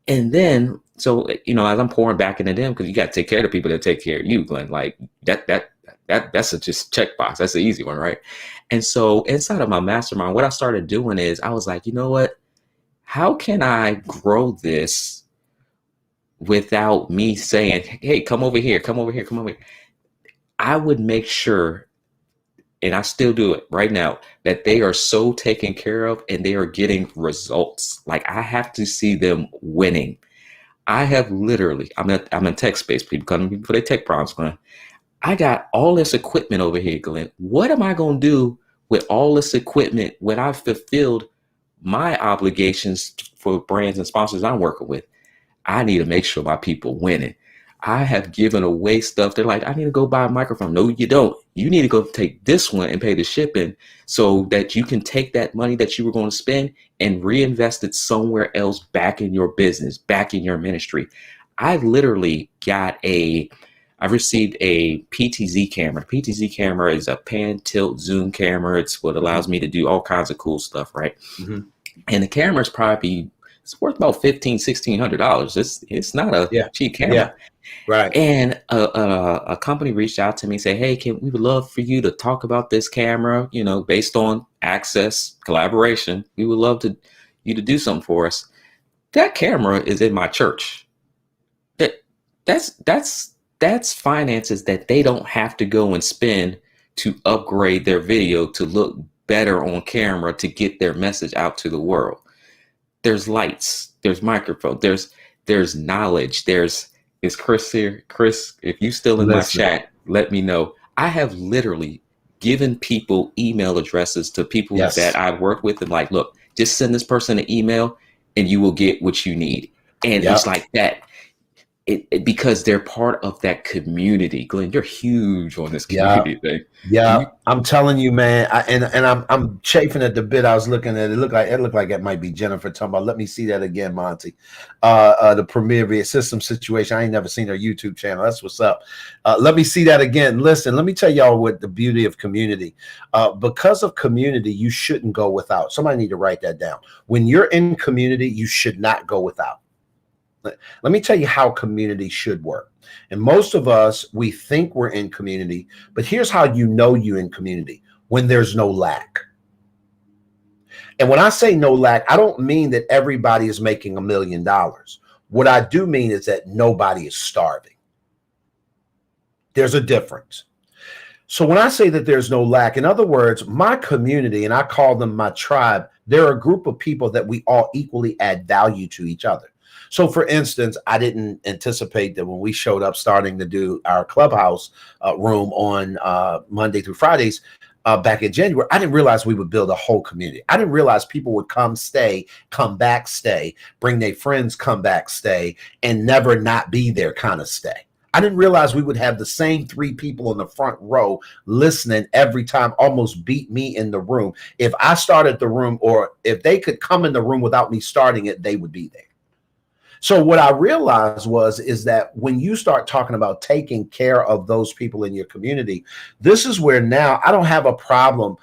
[SPEAKER 1] And then, so, as I'm pouring back into them, because you got to take care of the people that take care of you, Glenn, like that's just checkbox. That's the easy one, right? And so inside of my mastermind, what I started doing is I was like, you know what? How can I grow this without me saying, hey, come over here, come over here, come over here? I would make sure, and I still do it right now, that they are so taken care of and they are getting results. Like, I have to see them winning. I have literally, I'm in tech space, people coming for their tech problems, Glenn. I got all this equipment over here, Glenn. What am I going to do with all this equipment when I've fulfilled my obligations for brands and sponsors I'm working with, I need to make sure my people winning. I have given away stuff. They're like, I need to go buy a microphone. No, you don't. You need to go take this one and pay the shipping so that you can take that money that you were going to spend and reinvest it somewhere else back in your business, back in your ministry. I literally I received a PTZ camera. PTZ camera is a pan tilt zoom camera. It's what allows me to do all kinds of cool stuff, right?
[SPEAKER 2] Mm-hmm.
[SPEAKER 1] And the camera's probably it's worth about $1,500-$1,600. It's not a cheap camera.
[SPEAKER 2] Yeah. Right.
[SPEAKER 1] And a company reached out to me and said, hey, we would love for you to talk about this camera, based on access, collaboration. We would love you to do something for us. That camera is in my church. That's finances that they don't have to go and spend to upgrade their video to look better on camera to get their message out to the world. There's lights, there's microphone, there's knowledge, is Chris here? Chris, if you still in my chat, let me know. I have literally given people email addresses to people that I've worked with and like, look, just send this person an email and you will get what you need. And it's like that. Because they're part of that community. Glenn, you're huge on this community thing.
[SPEAKER 2] Yeah, I'm telling you, man. I'm chafing at the bit. I was looking at it. It looked like it might be Jennifer talking about. Let me see that again, Monty. The Premier System situation. I ain't never seen her YouTube channel. That's what's up. Let me see that again. Listen, let me tell y'all what the beauty of community. Because of community, you shouldn't go without. Somebody need to write that down. When you're in community, you should not go without. Let me tell you how community should work. And most of us, we think we're in community, but here's how you know you're in community: when there's no lack. And when I say no lack, I don't mean that everybody is making $1 million. What I do mean is that nobody is starving. There's a difference. So when I say that there's no lack, in other words, my community, and I call them my tribe, they're a group of people that we all equally add value to each other. So, for instance, I didn't anticipate that when we showed up starting to do our ClubHouse room on Monday through Fridays back in January, I didn't realize we would build a whole community. I didn't realize people would come, stay, come back, stay, bring their friends, come back, stay, and never not be there kind of stay. I didn't realize we would have the same 3 people in the front row listening every time, almost beat me in the room. If I started the room, or if they could come in the room without me starting it, they would be there. So what I realized is that when you start talking about taking care of those people in your community, this is where now I don't have a problem,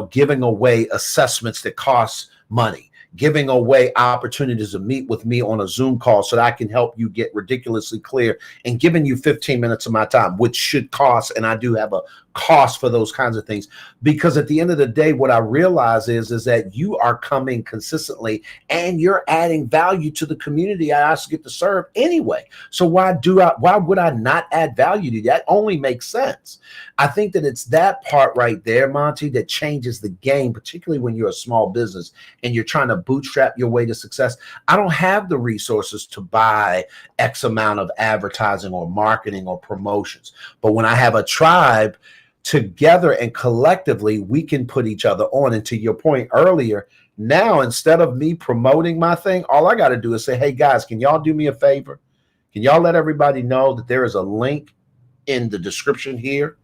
[SPEAKER 2] giving away assessments that cost money, giving away opportunities to meet with me on a Zoom call so that I can help you get ridiculously clear, and giving you 15 minutes of my time, which should cost. And I do have a cost for those kinds of things, because at the end of the day, what I realize is that you are coming consistently and you're adding value to the community I also get to serve anyway. So why would I not add value to that? Only makes sense. I think that it's that part right there, Monty, that changes the game, particularly when you're a small business and you're trying to bootstrap your way to success. I don't have the resources to buy X amount of advertising or marketing or promotions. But when I have a tribe, together and collectively, we can put each other on. And to your point earlier, now instead of me promoting my thing, all I got to do is say, hey guys, can y'all do me a favor? Can y'all let everybody know that there is a link in the description here?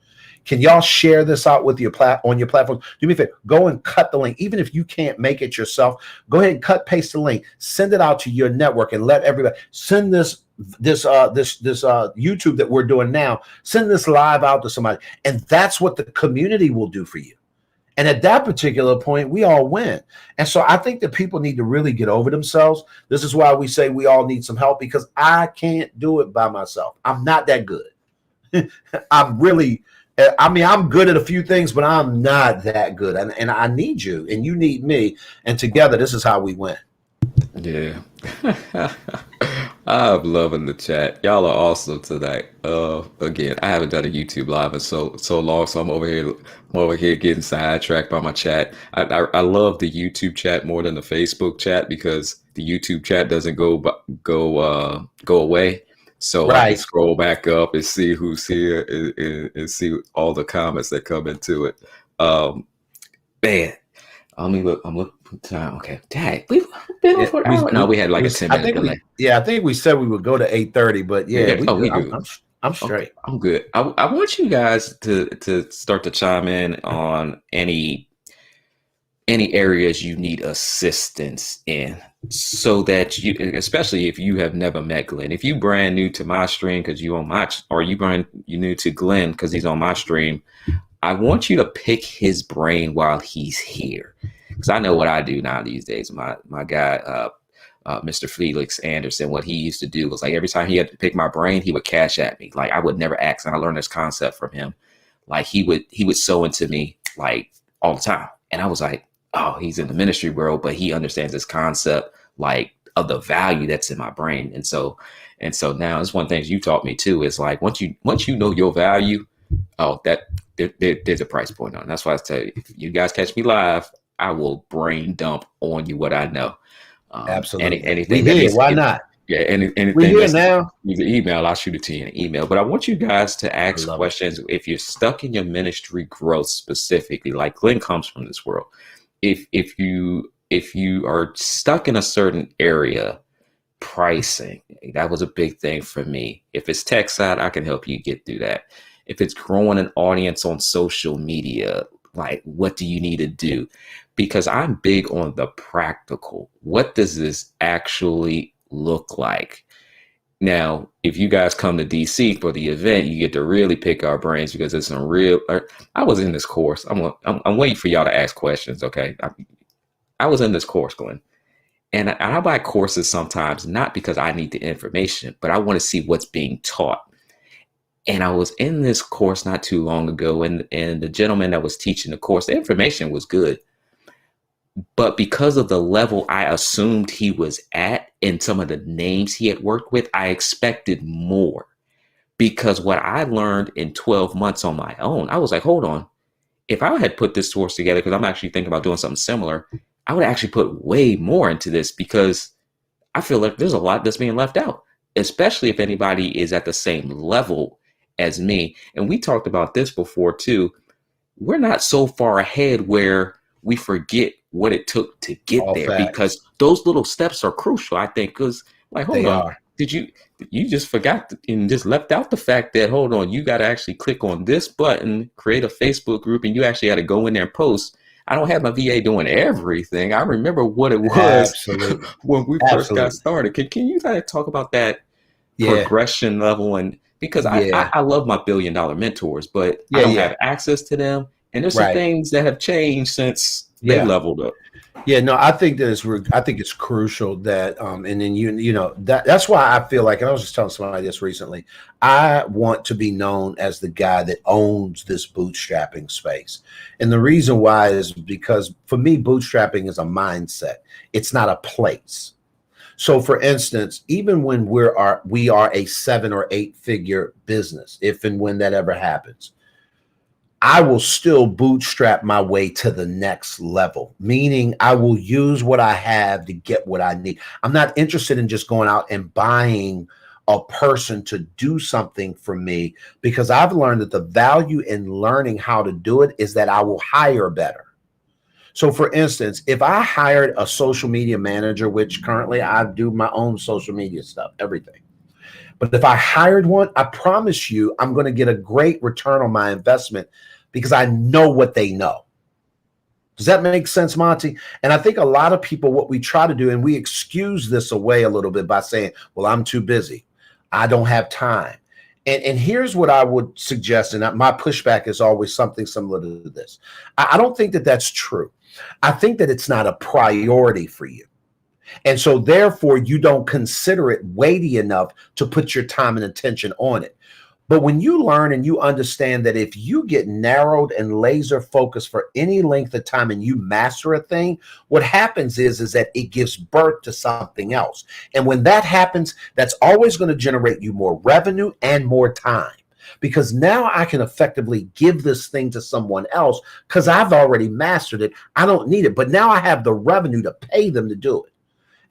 [SPEAKER 2] Can y'all share this out with your on your platform? Do me a favor, go and cut the link. Even if you can't make it yourself, go ahead and paste the link, send it out to your network, and let everybody send this YouTube that we're doing now. Send this live out to somebody, and that's what the community will do for you. And at that particular point, we all win. And so I think that people need to really get over themselves. This is why we say we all need some help, because I can't do it by myself. I'm not that good. I'm good at a few things, but I'm not that good. And I need you, and you need me. And together, this is how we win.
[SPEAKER 1] Yeah. I'm loving the chat. Y'all are awesome tonight. Again, I haven't done a YouTube live in so long, so I'm over here getting sidetracked by my chat. I love the YouTube chat more than the Facebook chat, because the YouTube chat doesn't go away. So I can scroll back up and see who's here and see all the comments that come into it. Man, Let me look. I'm looking time. Okay. Dang, we've been on
[SPEAKER 2] Yeah,
[SPEAKER 1] for an hour. No, we had like a 10 minute delay.
[SPEAKER 2] I think we said we would go to 8:30, but yeah,
[SPEAKER 1] Yeah.
[SPEAKER 2] we
[SPEAKER 1] Oh,
[SPEAKER 2] good.
[SPEAKER 1] we good.
[SPEAKER 2] I'm
[SPEAKER 1] Okay,
[SPEAKER 2] straight.
[SPEAKER 1] I'm good. I want you guys to start to chime in on any areas you need assistance in, so that you, especially if you have never met Glenn, if you brand new to my stream because you on my, or you new to Glenn because he's on my stream, I want you to pick his brain while he's here, because I know what I do now these days. My guy, Mr. Felix Anderson, what he used to do was like every time he had to pick my brain, he would cash at me. Like I would never ask, and I learned this concept from him. Like he would sew into me like all the time, and I was like, oh, he's in the ministry world, but he understands this concept like of the value that's in my brain, and so now it's one of the things you taught me too. Is like once you know your value, oh, there's a price point on it. That's why I tell you, if you guys catch me live, I will brain dump on you what I know.
[SPEAKER 2] Absolutely.
[SPEAKER 1] Anything
[SPEAKER 2] We
[SPEAKER 1] that
[SPEAKER 2] here.
[SPEAKER 1] needs,
[SPEAKER 2] Why not?
[SPEAKER 1] yeah,
[SPEAKER 2] We
[SPEAKER 1] anything
[SPEAKER 2] here
[SPEAKER 1] that's
[SPEAKER 2] now.
[SPEAKER 1] needs an email, I'll shoot it to you in an email. But I want you guys to
[SPEAKER 2] I
[SPEAKER 1] ask
[SPEAKER 2] love it.
[SPEAKER 1] questions if you're stuck in your ministry growth specifically. Like Glenn comes from this world. If you are stuck in a certain area, pricing, that was a big thing for me. If it's tech side, I can help you get through that. If it's growing an audience on social media, like what do you need to do? Because I'm big on the practical. What does this actually look like? Now, if you guys come to DC for the event, you get to really pick our brains, because it's some real. I was in this course. I'm waiting for y'all to ask questions. Okay, I was in this course, Glenn, and I buy courses sometimes not because I need the information, but I want to see what's being taught. And I was in this course not too long ago, and the gentleman that was teaching the course, the information was good, but because of the level I assumed he was at and some of the names he had worked with, I expected more. Because what I learned in 12 months on my own, I was like, hold on. If I had put this course together, because I'm actually thinking about doing something similar, I would actually put way more into this, because I feel like there's a lot that's being left out, especially if anybody is at the same level as me. And we talked about this before too. We're not so far ahead where we forget what it took to get
[SPEAKER 2] All
[SPEAKER 1] there,
[SPEAKER 2] facts.
[SPEAKER 1] because those little steps are crucial, I think. Because, like, hold
[SPEAKER 2] They
[SPEAKER 1] on,
[SPEAKER 2] are.
[SPEAKER 1] did you just forgot and just left out the fact that, hold on, you got to actually click on this button, create a Facebook group, and you actually had to go in there and post. I don't have my VA doing everything. I remember what it was
[SPEAKER 2] Absolutely.
[SPEAKER 1] when we first got
[SPEAKER 2] Absolutely.
[SPEAKER 1] started. Can you guys talk about that
[SPEAKER 2] Yeah.
[SPEAKER 1] progression level? And because
[SPEAKER 2] Yeah.
[SPEAKER 1] I love my $1 billion mentors, but I
[SPEAKER 2] Yeah.
[SPEAKER 1] don't
[SPEAKER 2] Yeah.
[SPEAKER 1] have access to them. And there's some
[SPEAKER 2] Right.
[SPEAKER 1] things that have changed since they
[SPEAKER 2] Yeah.
[SPEAKER 1] leveled up.
[SPEAKER 2] Yeah, no, I think that I think it's crucial that and then you know that's why I feel like, and I was just telling somebody this recently, I want to be known as the guy that owns this bootstrapping space. And the reason why is because for me, bootstrapping is a mindset. It's not a place. So for instance, even when we are a 7 or 8 figure business, if and when that ever happens, I will still bootstrap my way to the next level, meaning I will use what I have to get what I need. I'm not interested in just going out and buying a person to do something for me, because I've learned that the value in learning how to do it is that I will hire better. So for instance, if I hired a social media manager, which currently I do my own social media stuff, everything. But if I hired one, I promise you, I'm going to get a great return on my investment because I know what they know. Does that make sense, Monty? And I think a lot of people, what we try to do, and we excuse this away a little bit by saying, well, I'm too busy. I don't have time. And here's what I would suggest, and my pushback is always something similar to this. I don't think that that's true. I think that it's not a priority for you. And so therefore, you don't consider it weighty enough to put your time and attention on it. But when you learn and you understand that if you get narrowed and laser focused for any length of time and you master a thing, what happens is that it gives birth to something else. And when that happens, that's always going to generate you more revenue and more time. Because now I can effectively give this thing to someone else because I've already mastered it. I don't need it. But now I have the revenue to pay them to do it.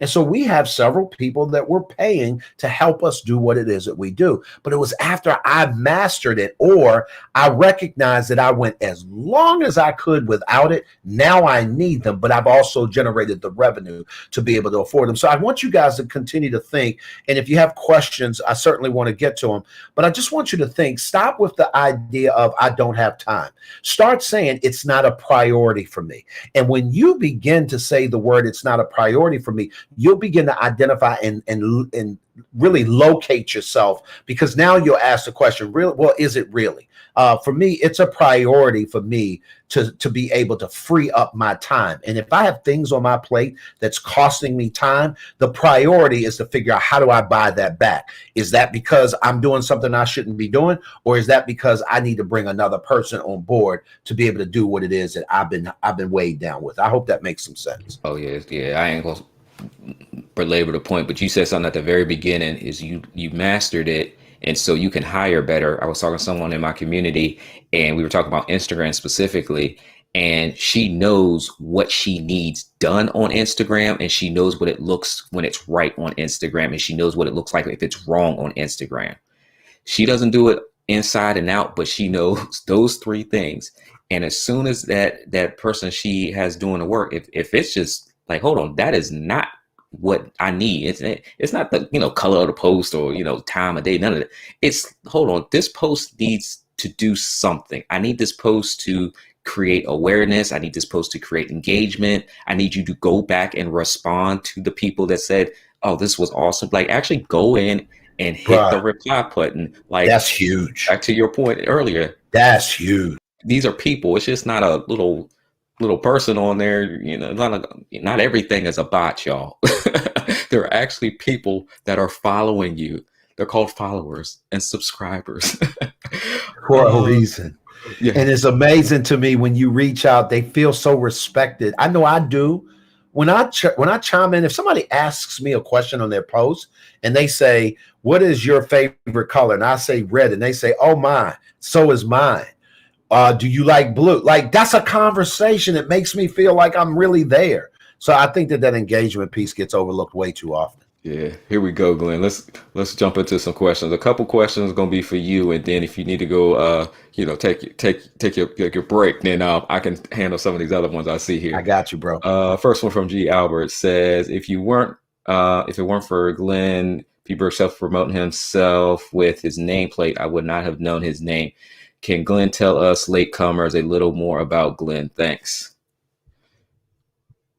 [SPEAKER 2] And so we have several people that we're paying to help us do what it is that we do. But it was after I mastered it, or I recognized that I went as long as I could without it. Now I need them, but I've also generated the revenue to be able to afford them. So I want you guys to continue to think. And if you have questions, I certainly want to get to them. But I just want you to think, stop with the idea of I don't have time. Start saying it's not a priority for me. And when you begin to say the word it's not a priority for me, you'll begin to identify and really locate yourself, because now you'll ask the question, real, well, is it really? For me, it's a priority for me to be able to free up my time. And if I have things on my plate that's costing me time, the priority is to figure out, how do I buy that back? Is that because I'm doing something I shouldn't be doing? Or is that because I need to bring another person on board to be able to do what it is that I've been weighed down with? I hope that makes some sense.
[SPEAKER 1] Oh yeah, yeah. I ain't gonna belabor the point, but you said something at the very beginning is you mastered it, and so you can hire better. I was talking to someone in my community, and we were talking about Instagram specifically, and she knows what she needs done on Instagram, and she knows what it looks when it's right on Instagram, and she knows what it looks like if it's wrong on Instagram. She doesn't do it inside and out, but she knows those three things. And as soon as that person she has doing the work, if it's just like, hold on, that is not what I need. It's not the color of the post or time of day. None of that. It's, hold on, this post needs to do something. I need this post to create awareness. I need this post to create engagement. I need you to go back and respond to the people that said, oh, this was awesome. Like, actually go in and hit the reply button. Like,
[SPEAKER 2] that's huge.
[SPEAKER 1] Back to your point earlier.
[SPEAKER 2] That's huge.
[SPEAKER 1] These are people. It's just not a little person on there. Not everything is a bot, y'all. There are actually people that are following you. They're called followers and subscribers.
[SPEAKER 2] For a reason.
[SPEAKER 1] Yeah.
[SPEAKER 2] And it's amazing to me when you reach out, they feel so respected. I know I do. When I chime in, if somebody asks me a question on their post and they say, what is your favorite color? And I say red, and they say, oh my, so is mine. Do you like blue? Like, that's a conversation. It makes me feel like I'm really there. So I think that engagement piece gets overlooked way too often.
[SPEAKER 1] Yeah, here we go, Glenn. Let's jump into some questions. A couple questions are gonna be for you, and then if you need to go, take your break, then I can handle some of these other ones I see here.
[SPEAKER 2] I got you, bro.
[SPEAKER 1] First one from G. Albert says, if it weren't for Glenn P. Burke self-promoting himself with his nameplate, I would not have known his name. Can Glenn tell us latecomers a little more about Glenn? Thanks.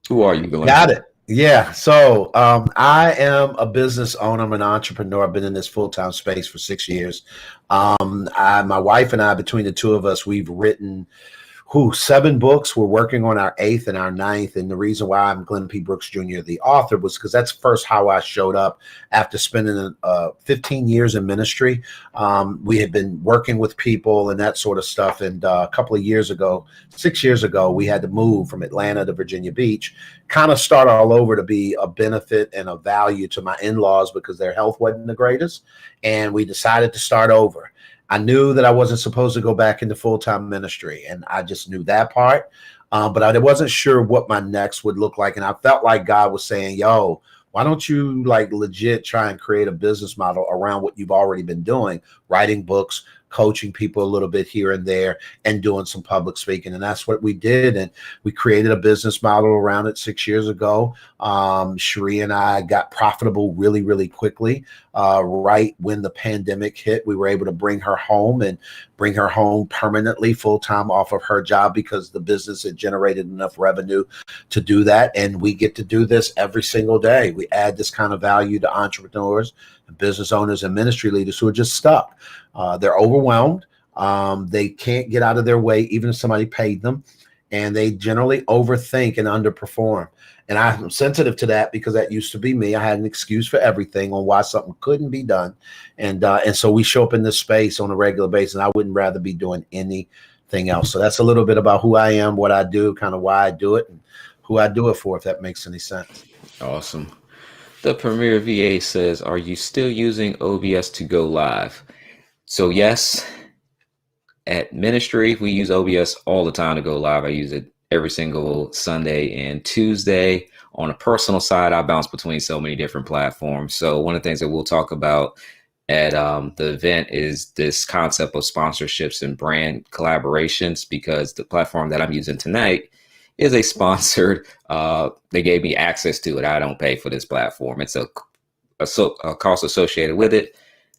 [SPEAKER 1] Who are you, Glenn?
[SPEAKER 2] Got it. Yeah. So I am a business owner. I'm an entrepreneur. I've been in this full-time space for 6 years. My wife and I, between the two of us, we've written 7 books. We're working on our 8th and our 9th. And the reason why I'm Glenn P. Brooks Jr., the author, was because that's first how I showed up after spending 15 years in ministry. We had been working with people and that sort of stuff. And a couple of years ago, 6 years ago, we had to move from Atlanta to Virginia Beach, kind of start all over to be a benefit and a value to my in-laws because their health wasn't the greatest. And we decided to start over. I knew that I wasn't supposed to go back into full-time ministry, and I just knew that part. But I wasn't sure what my next would look like. And I felt like God was saying, yo, why don't you like legit try and create a business model around what you've already been doing, writing books, coaching people a little bit here and there, and doing some public speaking. And that's what we did. And we created a business model around it 6 years ago. Cherie and I got profitable really, really quickly. Right when the pandemic hit, we were able to bring her home permanently, full-time off of her job, because the business had generated enough revenue to do that. And we get to do this every single day. We add this kind of value to entrepreneurs and business owners and ministry leaders who are just stuck. They're overwhelmed. They can't get out of their way, even if somebody paid them, and they generally overthink and underperform. And I'm sensitive to that because that used to be me. I had an excuse for everything on why something couldn't be done. And so we show up in this space on a regular basis, and I wouldn't rather be doing anything else. So that's a little bit about who I am, what I do, kind of why I do it, and who I do it for, if that makes any sense.
[SPEAKER 1] Awesome. The Premier VA says, are you still using OBS to go live? So yes, at ministry, we use OBS all the time to go live. I use it every single Sunday and Tuesday. On a personal side, I bounce between so many different platforms. So one of the things that we'll talk about at the event is this concept of sponsorships and brand collaborations, because the platform that I'm using tonight is a sponsored. They gave me access to it. I don't pay for this platform. It's a cost associated with it.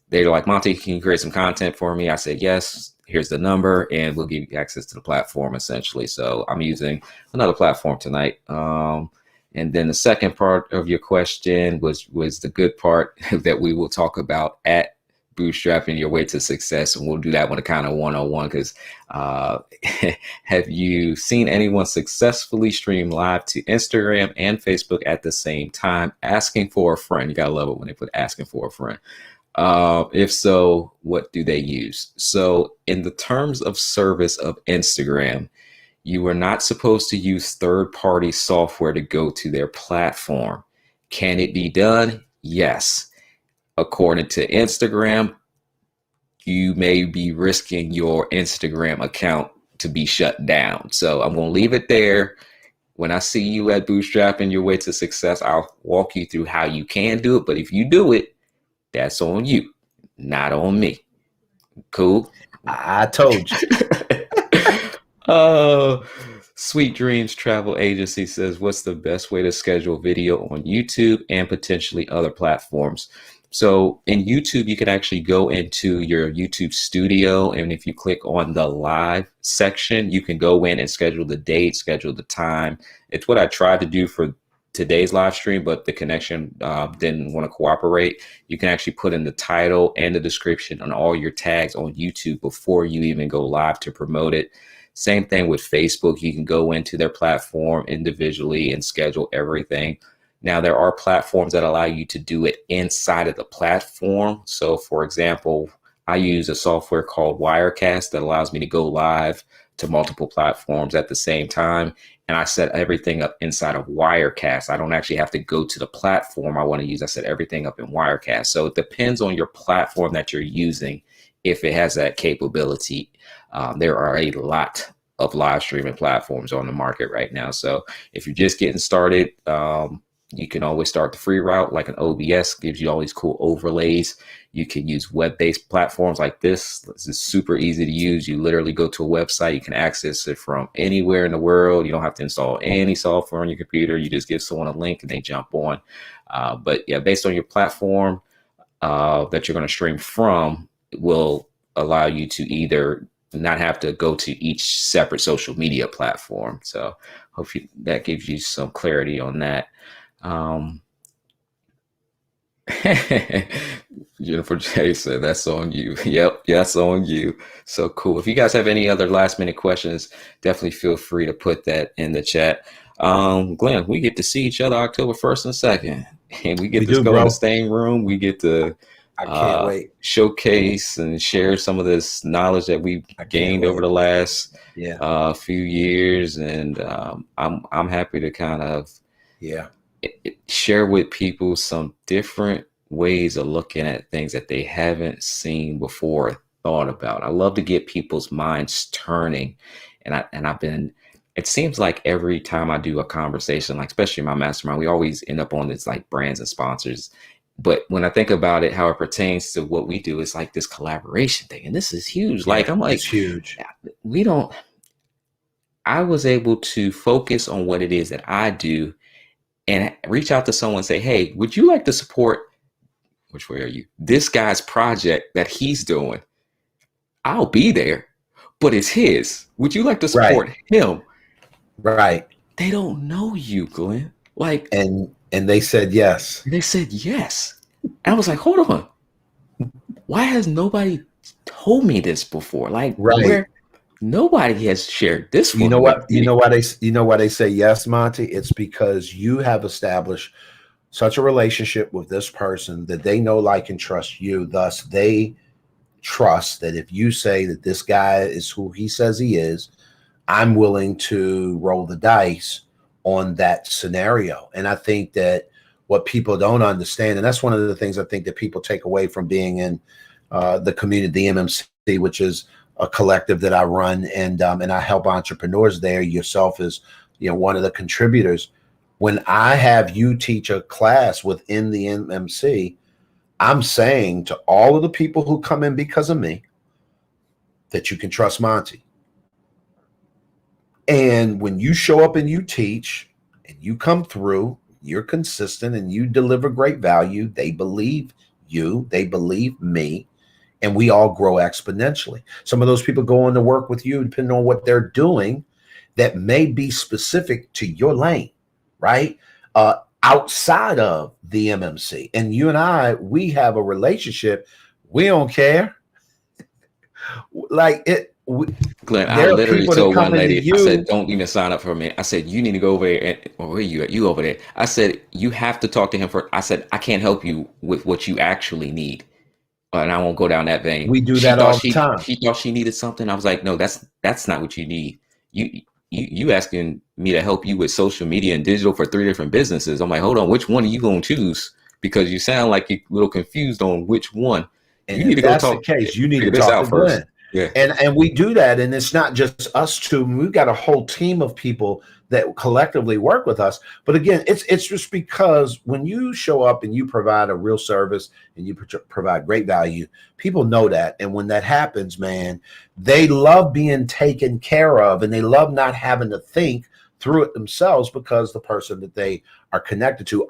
[SPEAKER 1] They're like, Monty, can you create some content for me? I said, yes. Here's the number, and we'll give you access to the platform, essentially. So I'm using another platform tonight. And then the second part of your question was the good part that we will talk about at Bootstrapping Your Way to Success. And we'll do that one kind of one-on-one, because have you seen anyone successfully stream live to Instagram and Facebook at the same time, asking for a friend? You got to love it when they put asking for a friend. If so, what do they use? So in the terms of service of Instagram, you are not supposed to use third-party software to go to their platform. Can it be done? Yes. According to Instagram, you may be risking your Instagram account to be shut down. So I'm going to leave it there. When I see you at Bootstrapping Your Way to Success, I'll walk you through how you can do it. But if you do it, that's on you, not on me. Cool?
[SPEAKER 2] I told you.
[SPEAKER 1] Oh, Sweet Dreams Travel Agency says, what's the best way to schedule video on YouTube and potentially other platforms? So in YouTube, you can actually go into your YouTube studio, and if you click on the live section, you can go in and schedule the date, schedule the time. It's what I tried to do for today's live stream, but the connection didn't want to cooperate. You can actually put in the title and the description on all your tags on YouTube before you even go live to promote it. Same thing with Facebook. You can go into their platform individually and schedule everything. Now, there are platforms that allow you to do it inside of the platform. So, for example, I use a software called Wirecast that allows me to go live to multiple platforms at the same time. And I set everything up inside of Wirecast. I don't actually have to go to the platform I want to use. I set everything up in Wirecast. So it depends on your platform that you're using if it has that capability. There are a lot of live streaming platforms on the market right now. So if you're just getting started, you can always start the free route, like an OBS gives you all these cool overlays. You can use web-based platforms like this. This is super easy to use. You literally go to a website. You can access it from anywhere in the world. You don't have to install any software on your computer. You just give someone a link and they jump on. But yeah, based on your platform that you're going to stream from, it will allow you to either not have to go to each separate social media platform. So hopefully that gives you some clarity on that. Jennifer J said, that's on you. Yep, that's on you. So cool. If you guys have any other last minute questions, definitely feel free to put that in the chat. Glenn, we get to see each other October 1st and 2nd, and we get to go in the same room. We get to
[SPEAKER 2] I can't wait.
[SPEAKER 1] Showcase and share some of this knowledge that we've gained over the last few years. And I'm happy to kind of share with people some different ways of looking at things that they haven't seen before or thought about. I love to get people's minds turning. And I've been, it seems like every time I do a conversation, like especially my mastermind, we always end up on this like brands and sponsors. But when I think about it, how it pertains to what we do, it's like this collaboration thing. And this is huge. Like, I'm like,
[SPEAKER 2] it's huge.
[SPEAKER 1] I was able to focus on what it is that I do and reach out to someone and say, hey, would you like to support, which way are you? This guy's project that he's doing. I'll be there, but it's his. Would you like to support him?
[SPEAKER 2] Right.
[SPEAKER 1] They don't know you, Glenn. Like,
[SPEAKER 2] and they said yes.
[SPEAKER 1] They said yes. And I was like, hold on. Why has nobody told me this before? Like, where nobody has shared this.
[SPEAKER 2] You know what? You know why they say yes, Monty? It's because you have established such a relationship with this person that they know, like, and trust you. Thus, they trust that if you say that this guy is who he says he is, I'm willing to roll the dice on that scenario. And I think that what people don't understand, and that's one of the things I think that people take away from being in the community, the MMC, which is a collective that I run, and I help entrepreneurs there. Yourself is, one of the contributors. When I have you teach a class within the MMC, I'm saying to all of the people who come in because of me that you can trust Monty. And when you show up and you teach and you come through, you're consistent and you deliver great value, they believe you, they believe me, and we all grow exponentially. Some of those people go on to work with you depending on what they're doing that may be specific to your lane, right? Outside of the MMC. And you and I, we have a relationship. We don't care. Like it.
[SPEAKER 1] Glenn, I
[SPEAKER 2] There are
[SPEAKER 1] literally
[SPEAKER 2] people that
[SPEAKER 1] told one
[SPEAKER 2] come into
[SPEAKER 1] lady, I said,
[SPEAKER 2] you.
[SPEAKER 1] don't even sign up for me. I said, you need to go over there. And, or where are you at? You over there. I said, you have to talk to him first. I said, I can't help you with what you actually need. And I won't go down that vein.
[SPEAKER 2] We do
[SPEAKER 1] She
[SPEAKER 2] that
[SPEAKER 1] thought
[SPEAKER 2] all the time.
[SPEAKER 1] she thought she needed something. I was like, no, that's not what you need. You asking me to help you with social media and digital for 3 different businesses. I'm like, hold on, which one are you gonna choose? Because you sound like you're a little confused on which one.
[SPEAKER 2] And
[SPEAKER 1] You need
[SPEAKER 2] if
[SPEAKER 1] to go
[SPEAKER 2] that's the
[SPEAKER 1] talk,
[SPEAKER 2] case, you need to
[SPEAKER 1] figure this
[SPEAKER 2] talk to
[SPEAKER 1] out first.
[SPEAKER 2] Glenn.
[SPEAKER 1] Yeah.
[SPEAKER 2] And we do that, and it's not just us two. We've got a whole team of people that collectively work with us. But again, it's just because when you show up and you provide a real service and you provide great value, people know that. And when that happens, man, they love being taken care of, and they love not having to think through it themselves because the person that they are connected to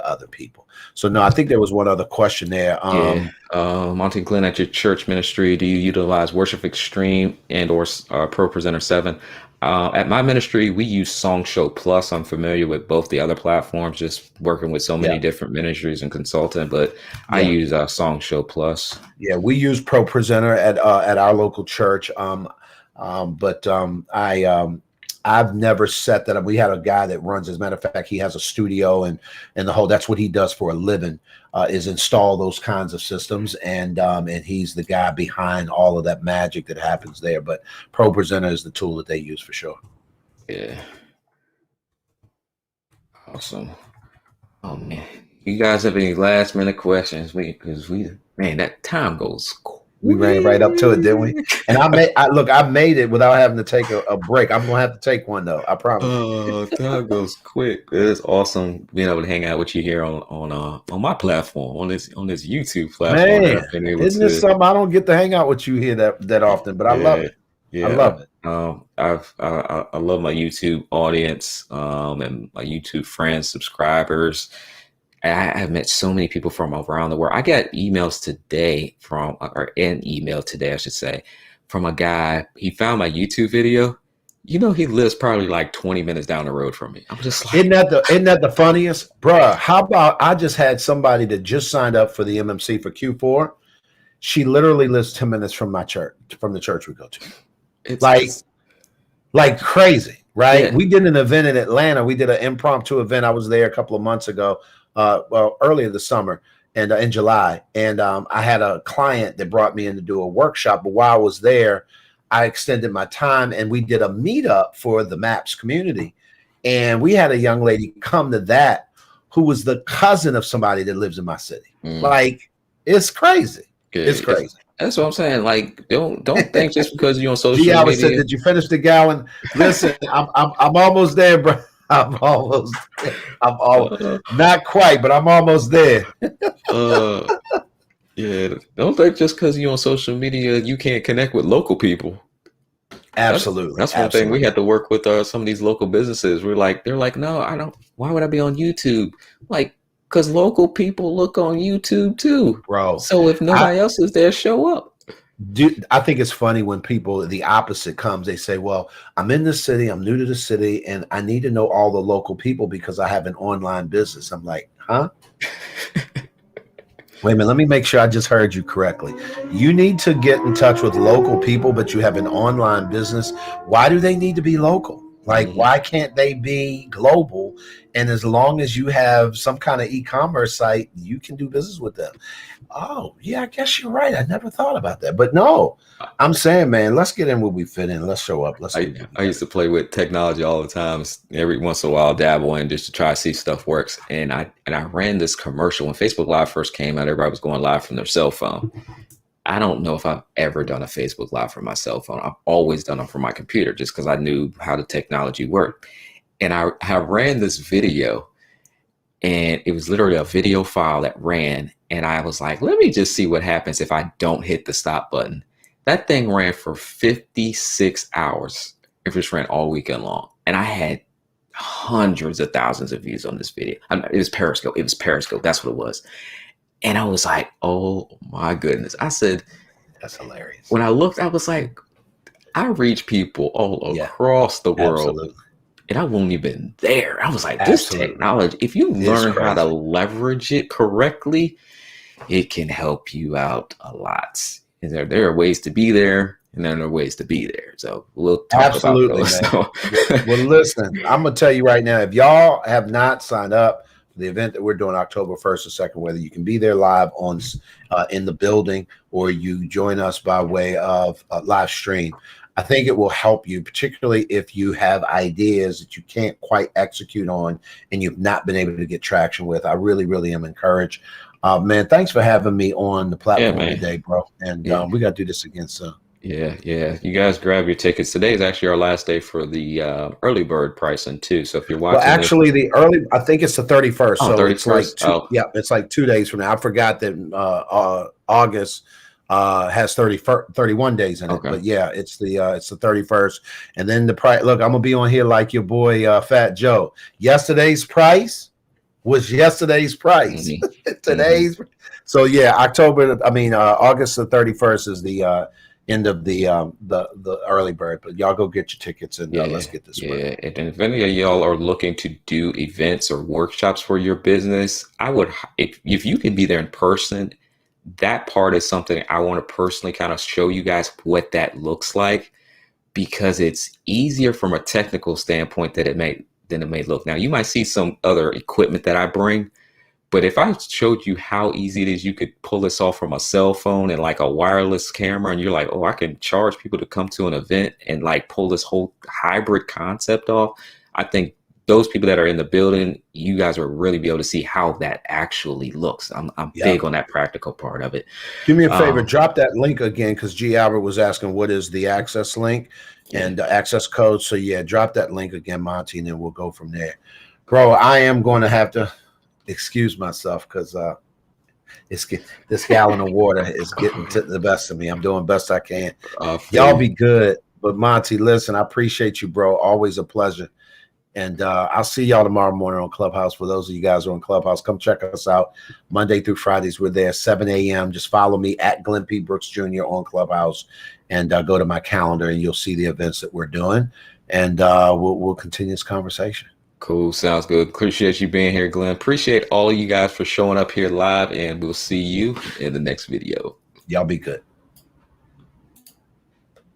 [SPEAKER 2] other people. So no, I think there was one other question there.
[SPEAKER 1] Yeah. Monty Glenn, at your church ministry, do you utilize Worship Extreme and or Pro Presenter 7? At my ministry, we use Song Show Plus. I'm familiar with both the other platforms, just working with so many different ministries and consulting, but I use Song Show Plus.
[SPEAKER 2] Yeah, we use Pro Presenter at our local church. I've never set that up. We had a guy that runs, as a matter of fact, he has a studio and the whole, that's what he does for a living, is install those kinds of systems. And he's the guy behind all of that magic that happens there. But Pro Presenter is the tool that they use for sure.
[SPEAKER 1] Yeah. Awesome. Oh man. You guys have any last minute questions? Man, that time goes quick.
[SPEAKER 2] We ran right up to it, didn't we? And I made it without having to take a break. I'm gonna have to take one though. I promise.
[SPEAKER 1] Time goes quick. It's awesome being able to hang out with you here on my platform, on this YouTube platform.
[SPEAKER 2] Man, isn't this something? I don't get to hang out with you here that often, but I love it. Yeah, I love it.
[SPEAKER 1] I love my YouTube audience and my YouTube friends, subscribers. I've met so many people from around the world. I got emails today an email today, I should say, from a guy. He found my YouTube video. He lives probably like 20 minutes down the road from me. I'm just like,
[SPEAKER 2] isn't that the funniest, bruh? How about I just had somebody that just signed up for the MMC for Q4. She literally lives 10 minutes from my church, from the church we go to. It's like crazy, right? Yeah. We did an event in Atlanta. We did an impromptu event. I was there a couple of months ago. Earlier this summer and in July. And I had a client that brought me in to do a workshop. But while I was there, I extended my time and we did a meetup for the MAPS community. And we had a young lady come to that who was the cousin of somebody that lives in my city. Like, it's crazy. Good. It's crazy.
[SPEAKER 1] That's what I'm saying. Like, don't think just because you're on social media.
[SPEAKER 2] Said, did you finish the gallon? Listen, I'm almost there, bro. I'm almost not quite, but I'm almost there.
[SPEAKER 1] Yeah, don't think just because you're on social media you can't connect with local people.
[SPEAKER 2] Absolutely,
[SPEAKER 1] that's one thing we had to work with. Some of these local businesses. They're like, no, I don't. Why would I be on YouTube? Like, because local people look on YouTube too,
[SPEAKER 2] bro.
[SPEAKER 1] So if nobody else is there, show up.
[SPEAKER 2] Dude, I think it's funny when people, the opposite comes. They say, well, I'm in the city, I'm new to the city, and I need to know all the local people because I have an online business. I'm like, huh? Wait a minute, let me make sure I just heard you correctly. You need to get in touch with local people, but you have an online business. Why do they need to be local? Like, why can't they be global? And as long as you have some kind of e-commerce site, you can do business with them. Oh, yeah, I guess you're right. I never thought about that. But no, I'm saying, man, let's get in where we fit in. Let's show up.
[SPEAKER 1] I used to play with technology all the time. Every once in a while, dabble in just to try to see if stuff works. And I ran this commercial when Facebook Live first came out. Everybody was going live from their cell phone. I don't know if I've ever done a Facebook Live from my cell phone. I've always done them from my computer just because I knew how the technology worked. And I ran this video, and it was literally a video file that ran. And I was like, let me just see what happens if I don't hit the stop button. That thing ran for 56 hours. It just ran all weekend long. And I had hundreds of thousands of views on this video. It was Periscope. It was Periscope. That's what it was. And I was like, oh my goodness. I said,
[SPEAKER 2] That's hilarious.
[SPEAKER 1] when I looked, I was like, I reach people all across the world.
[SPEAKER 2] Absolutely.
[SPEAKER 1] And I won't even there. I was like, this technology, if you learn how to leverage it correctly, it can help you out a lot. And there are ways to be there, and then there are ways to be there. So we'll talk about those.
[SPEAKER 2] Man. Well, listen, I'm going to tell you right now, if y'all have not signed up for the event that we're doing October 1st or 2nd, whether you can be there live on in the building or you join us by way of a live stream, I think it will help you, particularly if you have ideas that you can't quite execute on and you've not been able to get traction with. I really, really am encouraged. Man, thanks for having me on the platform today, bro. And we got to do this again soon.
[SPEAKER 1] Yeah. You guys grab your tickets. Today is actually our last day for the early bird pricing too. So if you're watching,
[SPEAKER 2] well, actually, the early, I think it's the 31st.
[SPEAKER 1] Oh,
[SPEAKER 2] so
[SPEAKER 1] 31st.
[SPEAKER 2] It's like it's like 2 days from now. I forgot that August has 31 days in it. But yeah, it's the 31st. And then the price. Look, I'm gonna be on here like your boy Fat Joe. Yesterday's price was yesterday's price. Today's. So yeah, August the 31st is the end of the early bird. But y'all go get your tickets and let's get this.
[SPEAKER 1] Yeah, and if any of y'all are looking to do events or workshops for your business, I would, if you can be there in person, that part is something I want to personally kind of show you guys what that looks like, because it's easier from a technical standpoint than it may look. Now, you might see some other equipment that I bring, but if I showed you how easy it is, you could pull this off from a cell phone and like a wireless camera, and you're like, oh, I can charge people to come to an event and like pull this whole hybrid concept off. I think those people that are in the building, you guys will really be able to see how that actually looks. I'm big on that practical part of it.
[SPEAKER 2] Do me a favor, drop that link again, because G. Albert was asking what is the access link and the access code. So yeah, drop that link again, Monty, and then we'll go from there. Bro, I am going to have to excuse myself because this gallon of water is getting to the best of me. I'm doing best I can. Y'all be good. But Monty, listen, I appreciate you, bro. Always a pleasure. And I'll see y'all tomorrow morning on ClubHouse. For those of you guys who are on ClubHouse, come check us out. Monday through Fridays, we're there 7 a.m. Just follow me at Glenn P. Brooks Jr. on ClubHouse, and go to my calendar, and you'll see the events that we're doing. And we'll continue this conversation.
[SPEAKER 1] Cool. Sounds good. Appreciate you being here, Glenn. Appreciate all of you guys for showing up here live, and we'll see you in the next video.
[SPEAKER 2] Y'all be good.